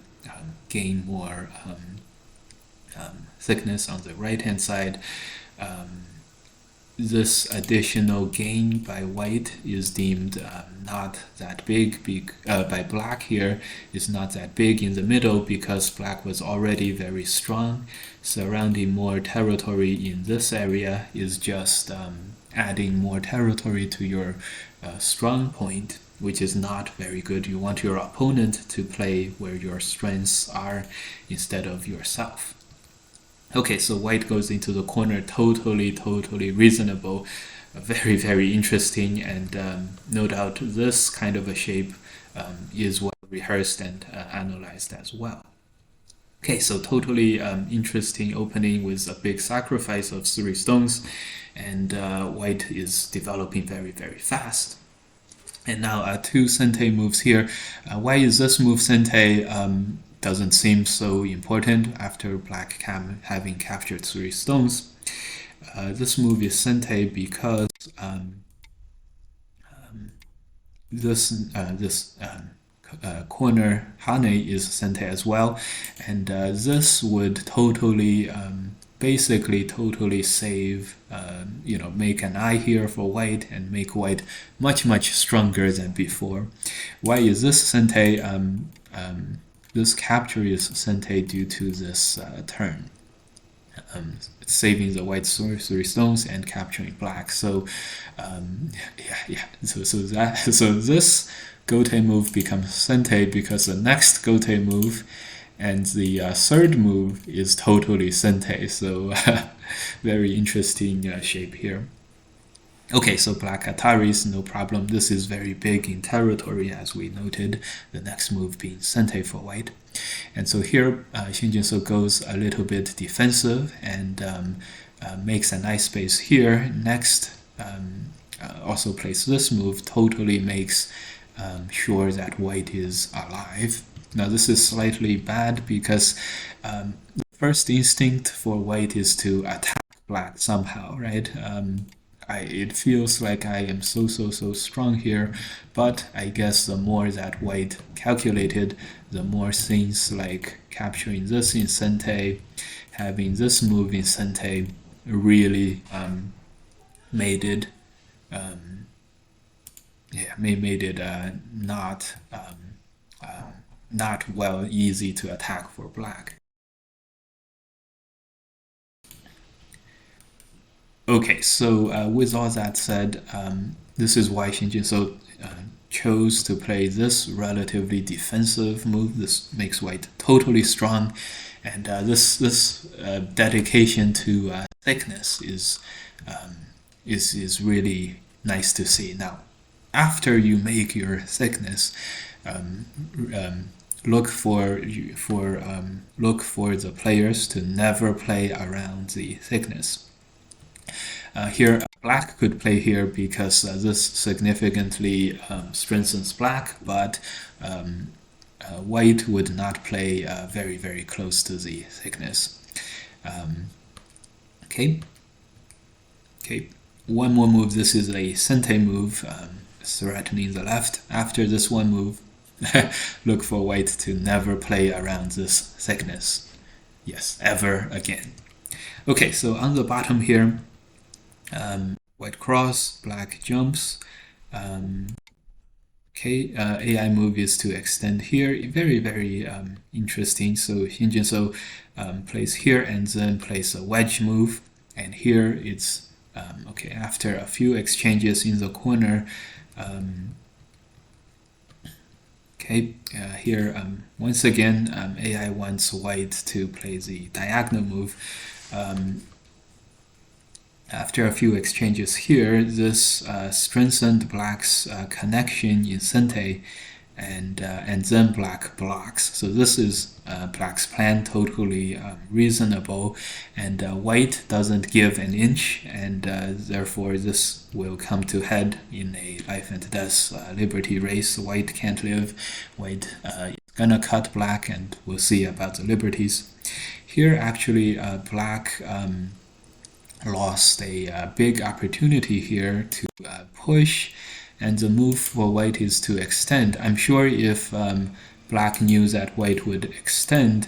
gain more thickness on the right hand side. This additional gain by white is deemed not that big by black here is not that big in the middle, because black was already very strong. Surrounding more territory in this area is just adding more territory to your strong point, which is not very good. You want your opponent to play where your strengths are instead of yourself. Okay, so white goes into the corner, totally reasonable, very interesting, and no doubt this kind of a shape is well rehearsed and analyzed as well. Okay, so totally interesting opening with a big sacrifice of 3 stones, and white is developing very fast. And now 2 sente moves here. Why is this move sente? Doesn't seem so important after black having captured 3 stones. This move is sente because this corner hane is sente as well, and this would totally basically totally save make an eye here for white and make white much stronger than before. Why is this sente? This capture is sente due to this turn, saving the white 3 stones and capturing black. So so this gote move becomes sente because the next gote move and the third move is totally sente. So very interesting shape here. Okay, so black Ataris, no problem. This is very big in territory, as we noted, the next move being sente for white. And so here, Shin Jinseo goes a little bit defensive and makes a nice space here. Next, also plays this move, totally makes sure that white is alive. Now, this is slightly bad because the first instinct for white is to attack black somehow, right? It feels like I am so strong here, but I guess the more that white calculated, the more things like capturing this in sente, having this move in sente, really made it not easy to attack for black. Okay, so with all that said, this is why Shin Jinseo chose to play this relatively defensive move. This makes white totally strong, and this dedication to thickness is really nice to see. Now, after you make your thickness, look for the players to never play around the thickness. Here, black could play here because this significantly strengthens black, but white would not play very close to the thickness. Okay. One more move. This is a sente move, threatening the left. After this one move, look for white to never play around this thickness. Yes, ever again. Okay, so on the bottom here, white cross, black jumps. AI move is to extend here. Very interesting. So Shin Jinseo plays here and then plays a wedge move. And here it's after a few exchanges in the corner. Here once again AI wants white to play the diagonal move. After a few exchanges here, this strengthened black's connection in sente, and then black blocks. So this is black's plan, totally reasonable, and white doesn't give an inch, and therefore this will come to head in a life and death liberty race. White can't live. White is gonna cut black, and we'll see about the liberties. Here, actually, black lost a big opportunity here to push, and the move for white is to extend. I'm sure if black knew that white would extend,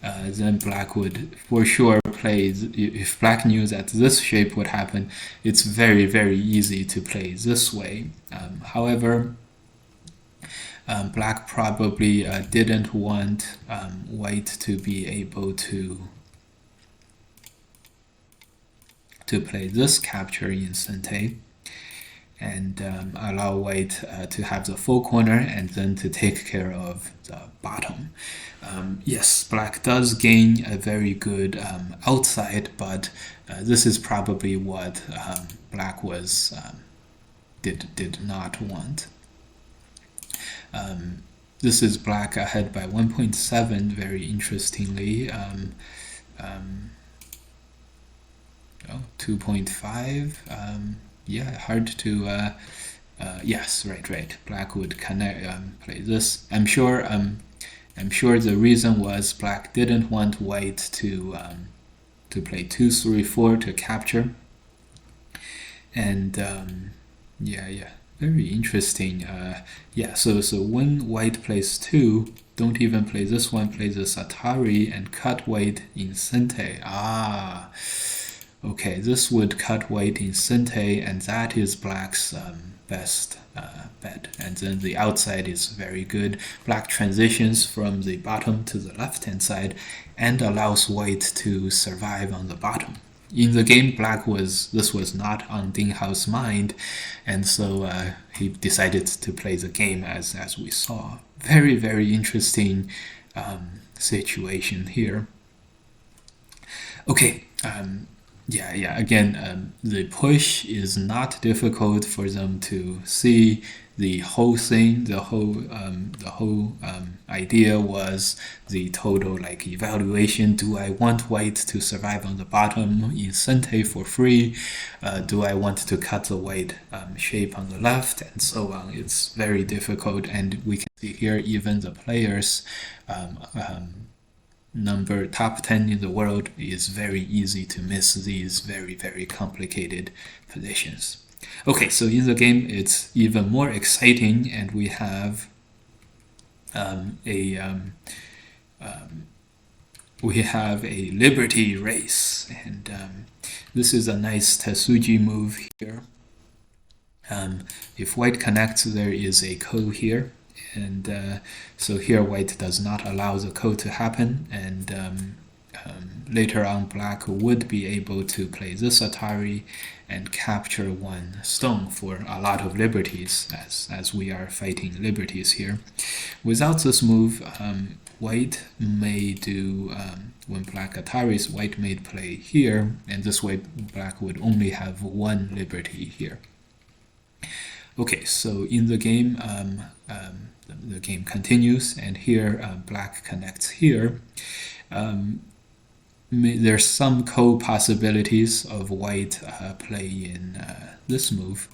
then black would for sure play. If black knew that this shape would happen, it's very easy to play this way. However, black probably didn't want white to be able to play this capture in sente, and allow white to have the full corner and then to take care of the bottom. Yes, black does gain a very good outside, but this is probably what black was did not want. This is black ahead by 1.7, very interestingly. 2.5. Yeah, hard to. Yes, right. Black would play this. I'm sure the reason was black didn't want white to play 2, 3, 4 to capture. And yeah. Very interesting. Yeah, so when white plays 2, don't even play this one, play this Atari and cut white in Sente. Okay, this would cut white in Sente, and that is black's best bet. And then the outside is very good. Black transitions from the bottom to the left-hand side and allows white to survive on the bottom. In the game, this was not on Ding Hao's mind, and so he decided to play the game as we saw. Very, very interesting situation here. Okay, yeah. Again, the push is not difficult for them to see. The whole thing, the whole idea was the total evaluation. Do I want white to survive on the bottom in Sente for free? Do I want to cut the white shape on the left, and so on? It's very difficult, and we can see here even the players number top 10 in the world is very easy to miss these very, very complicated positions. Okay, so in the game it's even more exciting, and we have a liberty race, and this is a nice Tetsuji move here. If white connects, there is a ko here, and so here white does not allow the ko to happen, and later on black would be able to play this Atari and capture one stone for a lot of liberties, as we are fighting liberties here. Without this move, white may do, when black Ataris, white may play here, and this way black would only have one liberty here. Okay, so in the game, the game continues, and here black connects here. There's some possibilities of white playing this move,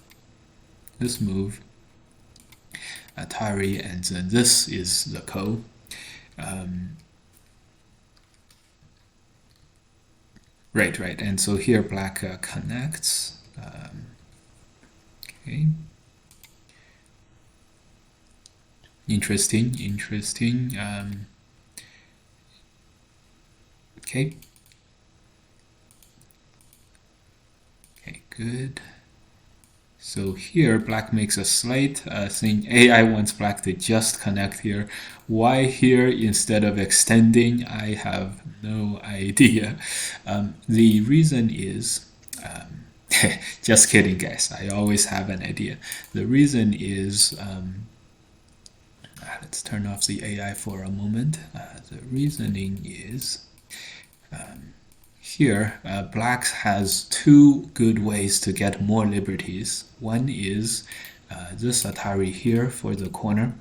Atari, and then this is the ko. Right, and so here black connects. Okay. Interesting. Okay. Okay, good. So here black makes a slight thing. AI wants black to just connect here. Why here instead of extending? I have no idea. The reason is, just kidding guys, I always have an idea. The reason is, let's turn off the AI for a moment. The reasoning is, here, black has two good ways to get more liberties. One is this Atari here for the corner.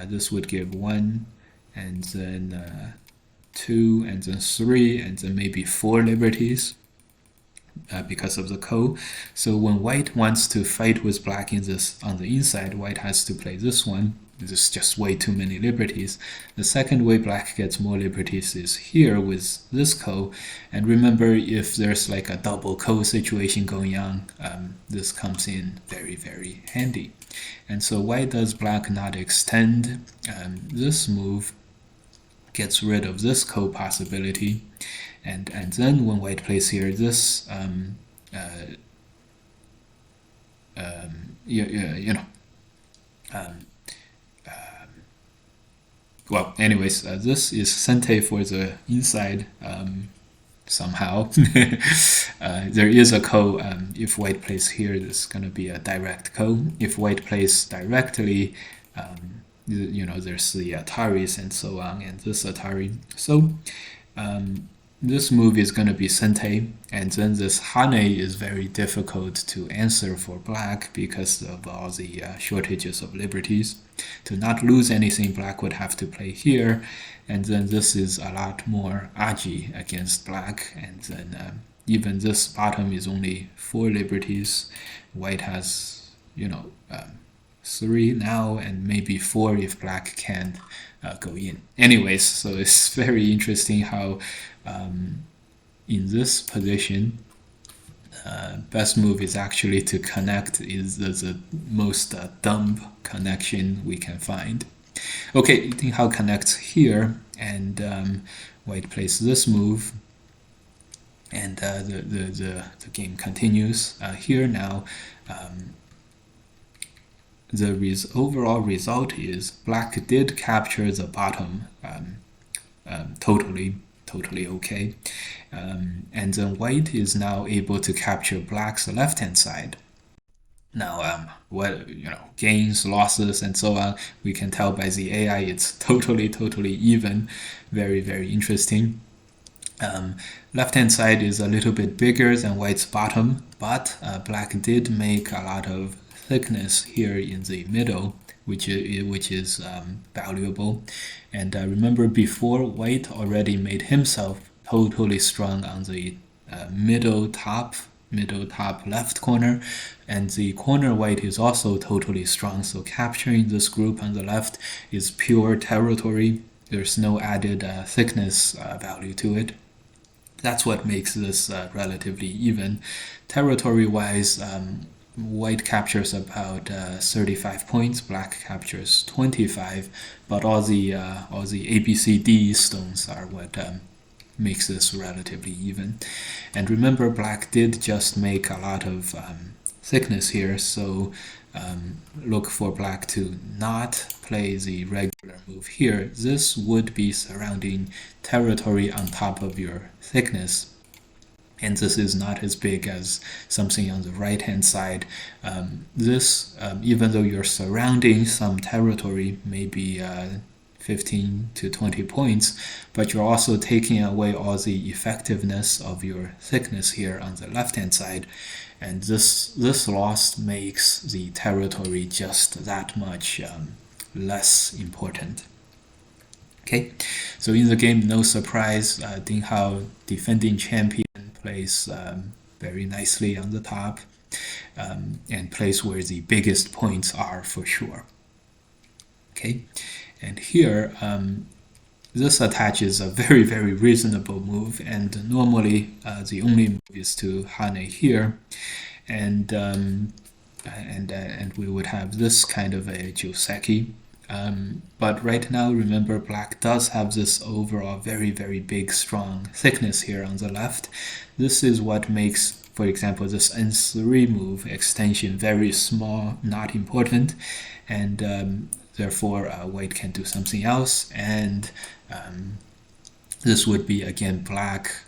This would give 1, and then 2, and then 3, and then maybe 4 liberties because of the ko. So when white wants to fight with black on the inside, white has to play this one. There's just way too many liberties. The second way black gets more liberties is here with this ko. And remember, if there's like a double ko situation going on, this comes in very, very handy. And so why does black not extend? This move gets rid of this ko possibility. And then when white plays here, this, well, anyways, this is Sente for the inside somehow. There is a ko. If white plays here, there's going to be a direct ko. If white plays directly, there's the Ataris and so on, and this Atari. So this move is going to be Sente, and then this Hane is very difficult to answer for black because of all the shortages of liberties. To not lose anything, black would have to play here, and then this is a lot more Aji against black, and then even this bottom is only 4 liberties. White has, 3 now, and maybe 4 if black can't go in. Anyways, so it's very interesting how in this position, best move is actually to connect is the most dumb connection we can find. Okay, Zihao connects here, and white plays this move, and the game continues. Here now, the overall result is black did capture the bottom totally okay, and then white is now able to capture black's left hand side. Now, gains, losses, and so on, we can tell by the AI it's totally even. Very, very interesting. Left hand side is a little bit bigger than white's bottom, but black did make a lot of thickness here in the middle, which is valuable. And remember, before, white already made himself totally strong on the middle top left corner, and the corner white is also totally strong. So capturing this group on the left is pure territory. There's no added thickness value to it. That's what makes this relatively even. Territory-wise, white captures about 35 points, black captures 25, but all the ABCD stones are what makes this relatively even. And remember, black did just make a lot of thickness here, so look for black to not play the regular move here. This would be surrounding territory on top of your thickness, and this is not as big as something on the right hand side. This, even though you're surrounding some territory, maybe 15 to 20 points, but you're also taking away all the effectiveness of your thickness here on the left hand side, and this loss makes the territory just that much less important. Okay, so in the game, no surprise, Zihao, defending champion, plays very nicely on the top, and plays where the biggest points are for sure. Okay, and here this attaches a very, very reasonable move, and normally the only move is to Hane here, and we would have this kind of a Joseki. But right now, remember, black does have this overall very, very big, strong thickness here on the left. This is what makes, for example, this N3 move extension very small, not important, and therefore white can do something else, and this would be, again, black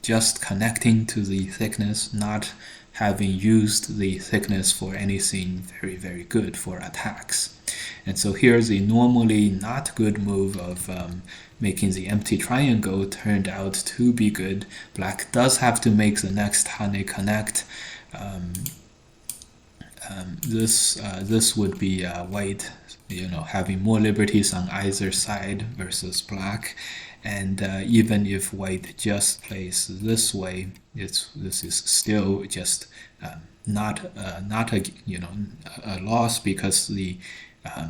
just connecting to the thickness, not having used the thickness for anything very, very good for attacks. And so here's the normally not good move of making the empty triangle turned out to be good. Black does have to make the next Hane connect. This would be white, having more liberties on either side versus black. And even if white just plays this way, this is still just not a loss, because the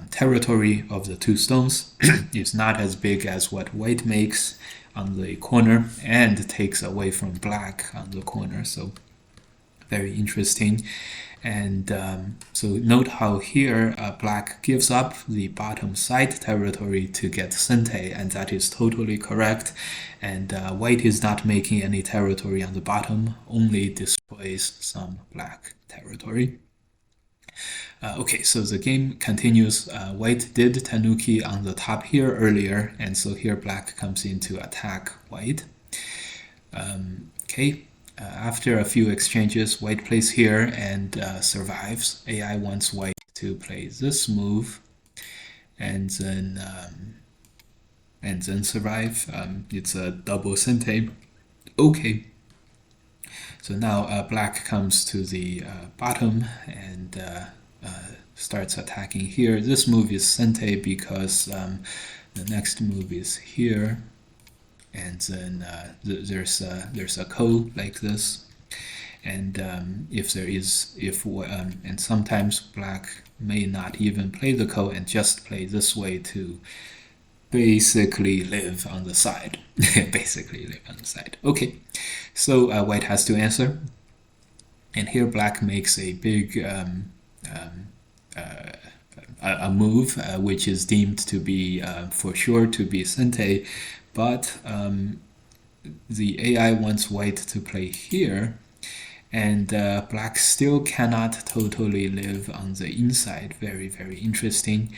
territory of the two stones is not as big as what white makes on the corner and takes away from black on the corner. So very interesting. And so note how here black gives up the bottom side territory to get Sente, and that is totally correct. And white is not making any territory on the bottom, only destroys some black territory. Okay, so the game continues. White did Tanuki on the top here earlier, and so here black comes in to attack white. Okay, after a few exchanges, white plays here and survives. AI wants white to play this move and then survive. It's a double sente. Okay. So now black comes to the bottom and starts attacking here. This move is sente because the next move is here, and then there's a ko like this. And and sometimes black may not even play the ko and just play this way to basically live on the side. Basically live on the side. Okay, so white has to answer. And here black makes a big a move which is deemed to be for sure to be sente, but the AI wants white to play here, and black still cannot totally live on the inside. Very, very interesting.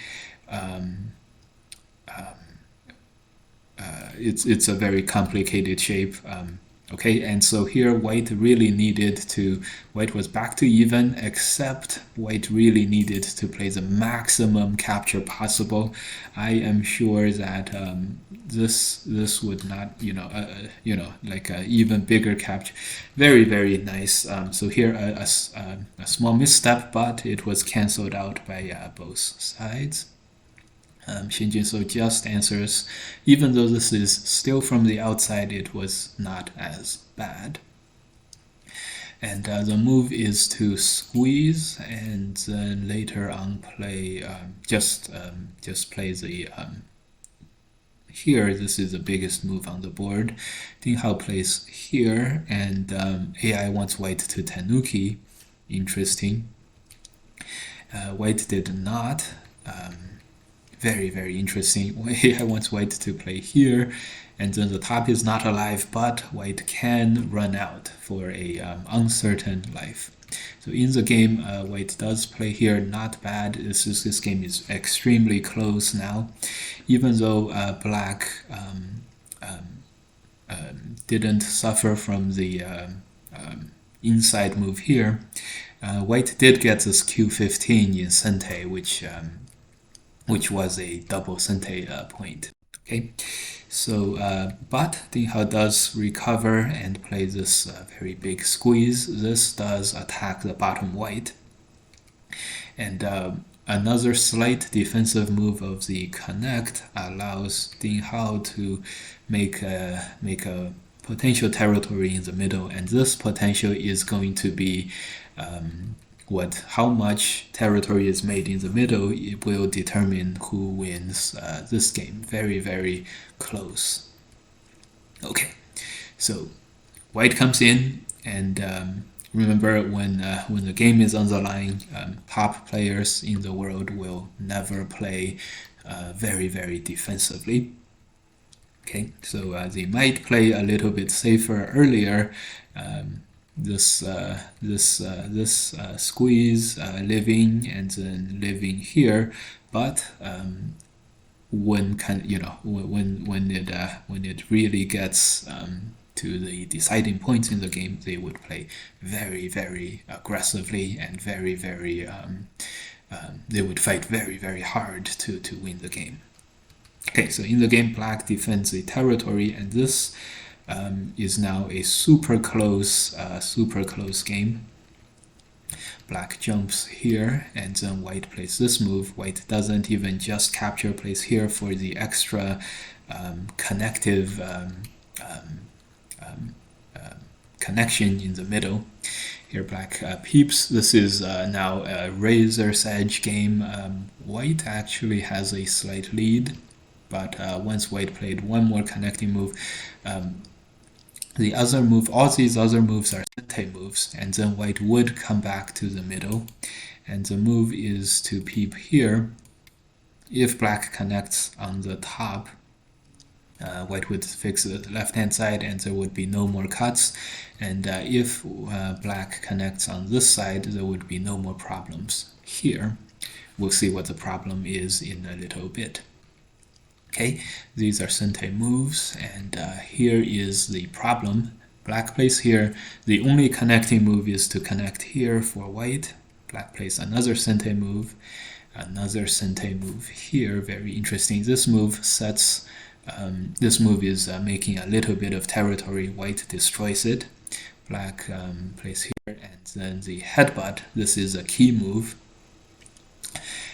It's a very complicated shape. Okay, and so here white was back to even, except white really needed to play the maximum capture possible. I am sure that this would not, like an even bigger capture. Very, very nice. So here a small misstep, but it was cancelled out by both sides. Shin Jinseo just answers, even though this is still from the outside, it was not as bad. And the move is to squeeze, and then later on play just play the here. This is the biggest move on the board. Zihao plays here, and AI wants white to tenuki. Interesting. White did not. Very, very interesting. I want white to play here, and then the top is not alive, but white can run out for a uncertain life. So in the game, white does play here, not bad. This game is extremely close now, even though black didn't suffer from the inside move here. White did get this Q15 in sente, which was a double sente point. Okay, so but Zihao does recover and play this very big squeeze. This does attack the bottom white, and another slight defensive move of the connect allows Zihao to make a potential territory in the middle, and this potential is going to be how much territory is made in the middle. It will determine who wins this game. Very, very close. Okay, so white comes in, and remember when the game is on the line, top players in the world will never play very, very defensively. Okay, so they might play a little bit safer earlier. This squeeze, living, and then living here, but when it really gets to the deciding points in the game, they would play very, very aggressively and very, very they would fight very, very hard to win the game. Okay, so in the game, black defends the territory, and this is now a super close game. Black jumps here, and then white plays this move. White doesn't even just capture, plays here for the extra connective connection in the middle. Here black peeps. This is now a razor's edge game. White actually has a slight lead, but once white played one more connecting move, the other move, all these other moves are sente moves, and then white would come back to the middle, and the move is to peep here. If black connects on the top, white would fix the left-hand side, and there would be no more cuts, and if black connects on this side, there would be no more problems here. We'll see what the problem is in a little bit. Okay, these are sente moves, and here is the problem. Black plays here. The only connecting move is to connect here for white. Black plays another sente move. Another sente move here. Very interesting. This move sets. This move is making a little bit of territory. White destroys it. Black plays here, and then the headbutt. This is a key move.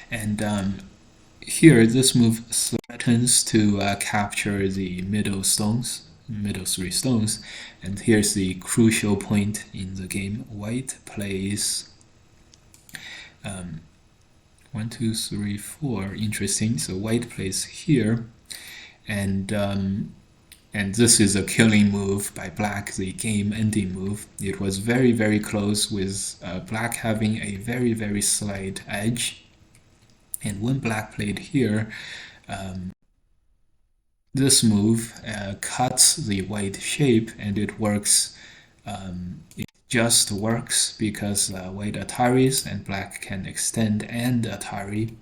And here, this move threatens to capture the middle three stones. And here's the crucial point in the game. White plays 1, 2, 3, 4. Interesting. So white plays here, and this is a killing move by black, the game-ending move. It was very, very close, with black having a very, very slight edge. And when black played here, this move cuts the white shape, and it works. It just works because white Ataris and black can extend and Atari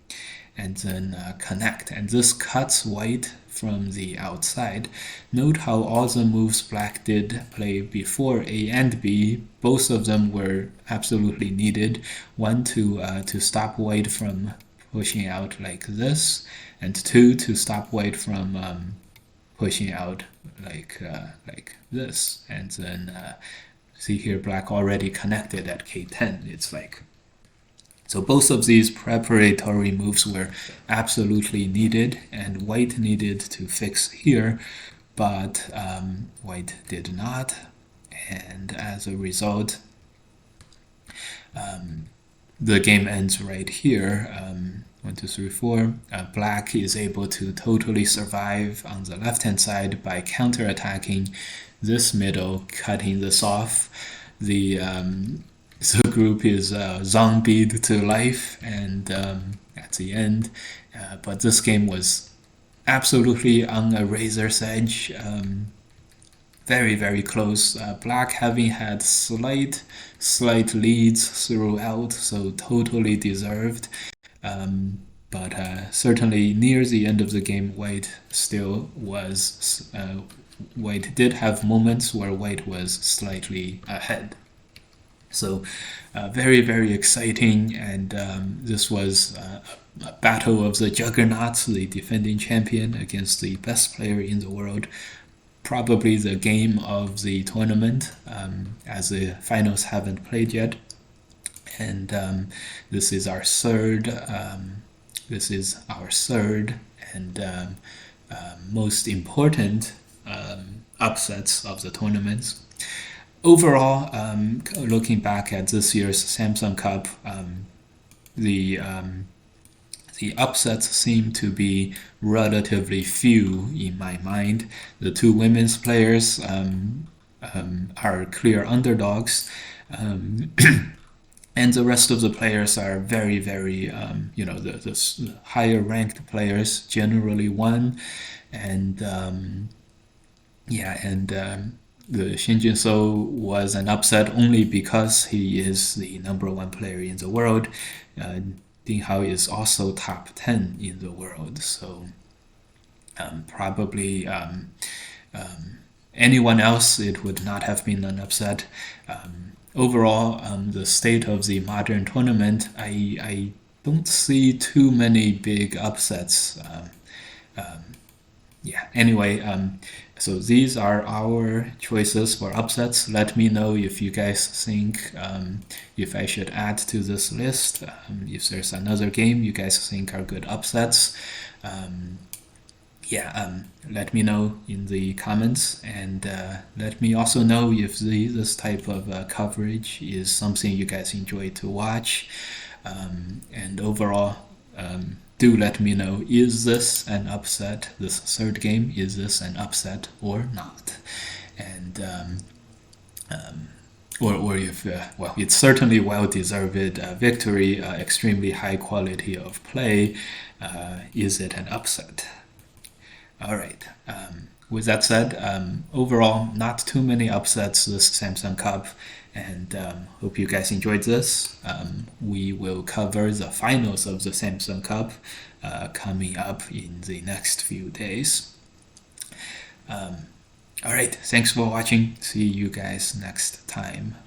and then connect. And this cuts white from the outside. Note how all the moves black did play before A and B, both of them were absolutely needed. One to stop white from pushing out like this, and 2 to stop white from pushing out like this. And then see here, black already connected at K10. It's like, so both of these preparatory moves were absolutely needed, and white needed to fix here, but white did not. And as a result, the game ends right here. 1, 2, 3, 4. Black is able to totally survive on the left-hand side by counterattacking this middle, cutting this off. The group is zombied to life, and at the end. But this game was absolutely on a razor's edge. Very, very close. Black having had slight leads throughout, so totally deserved. But certainly near the end of the game, white still was. White did have moments where white was slightly ahead. So very, very exciting, and this was a battle of the juggernauts, the defending champion against the best player in the world. Probably the game of the tournament, as the finals haven't played yet. And this is our third. And most important upsets of the tournaments. Overall, looking back at this year's Samsung Cup, the upsets seem to be relatively few in my mind. The two women's players are clear underdogs, and the rest of the players are very, very, the higher ranked players generally won, and the Shin Jinseo was an upset only because he is the #1 player in the world. Zihao is also top 10 in the world, so probably anyone else, it would not have been an upset. Overall, the state of the modern tournament, I don't see too many big upsets. Anyway, so these are our choices for upsets. Let me know if you guys think if I should add to this list, if there's another game you guys think are good upsets. Let me know in the comments, and let me also know if this type of coverage is something you guys enjoy to watch. And overall, do let me know, is this an upset? This third game, is this an upset or not? And or if it's certainly well-deserved victory, extremely high quality of play. Is it an upset? All right. With that said, overall, not too many upsets this Samsung Cup, and hope you guys enjoyed this. We will cover the finals of the Samsung Cup coming up in the next few days. All right, thanks for watching. See you guys next time.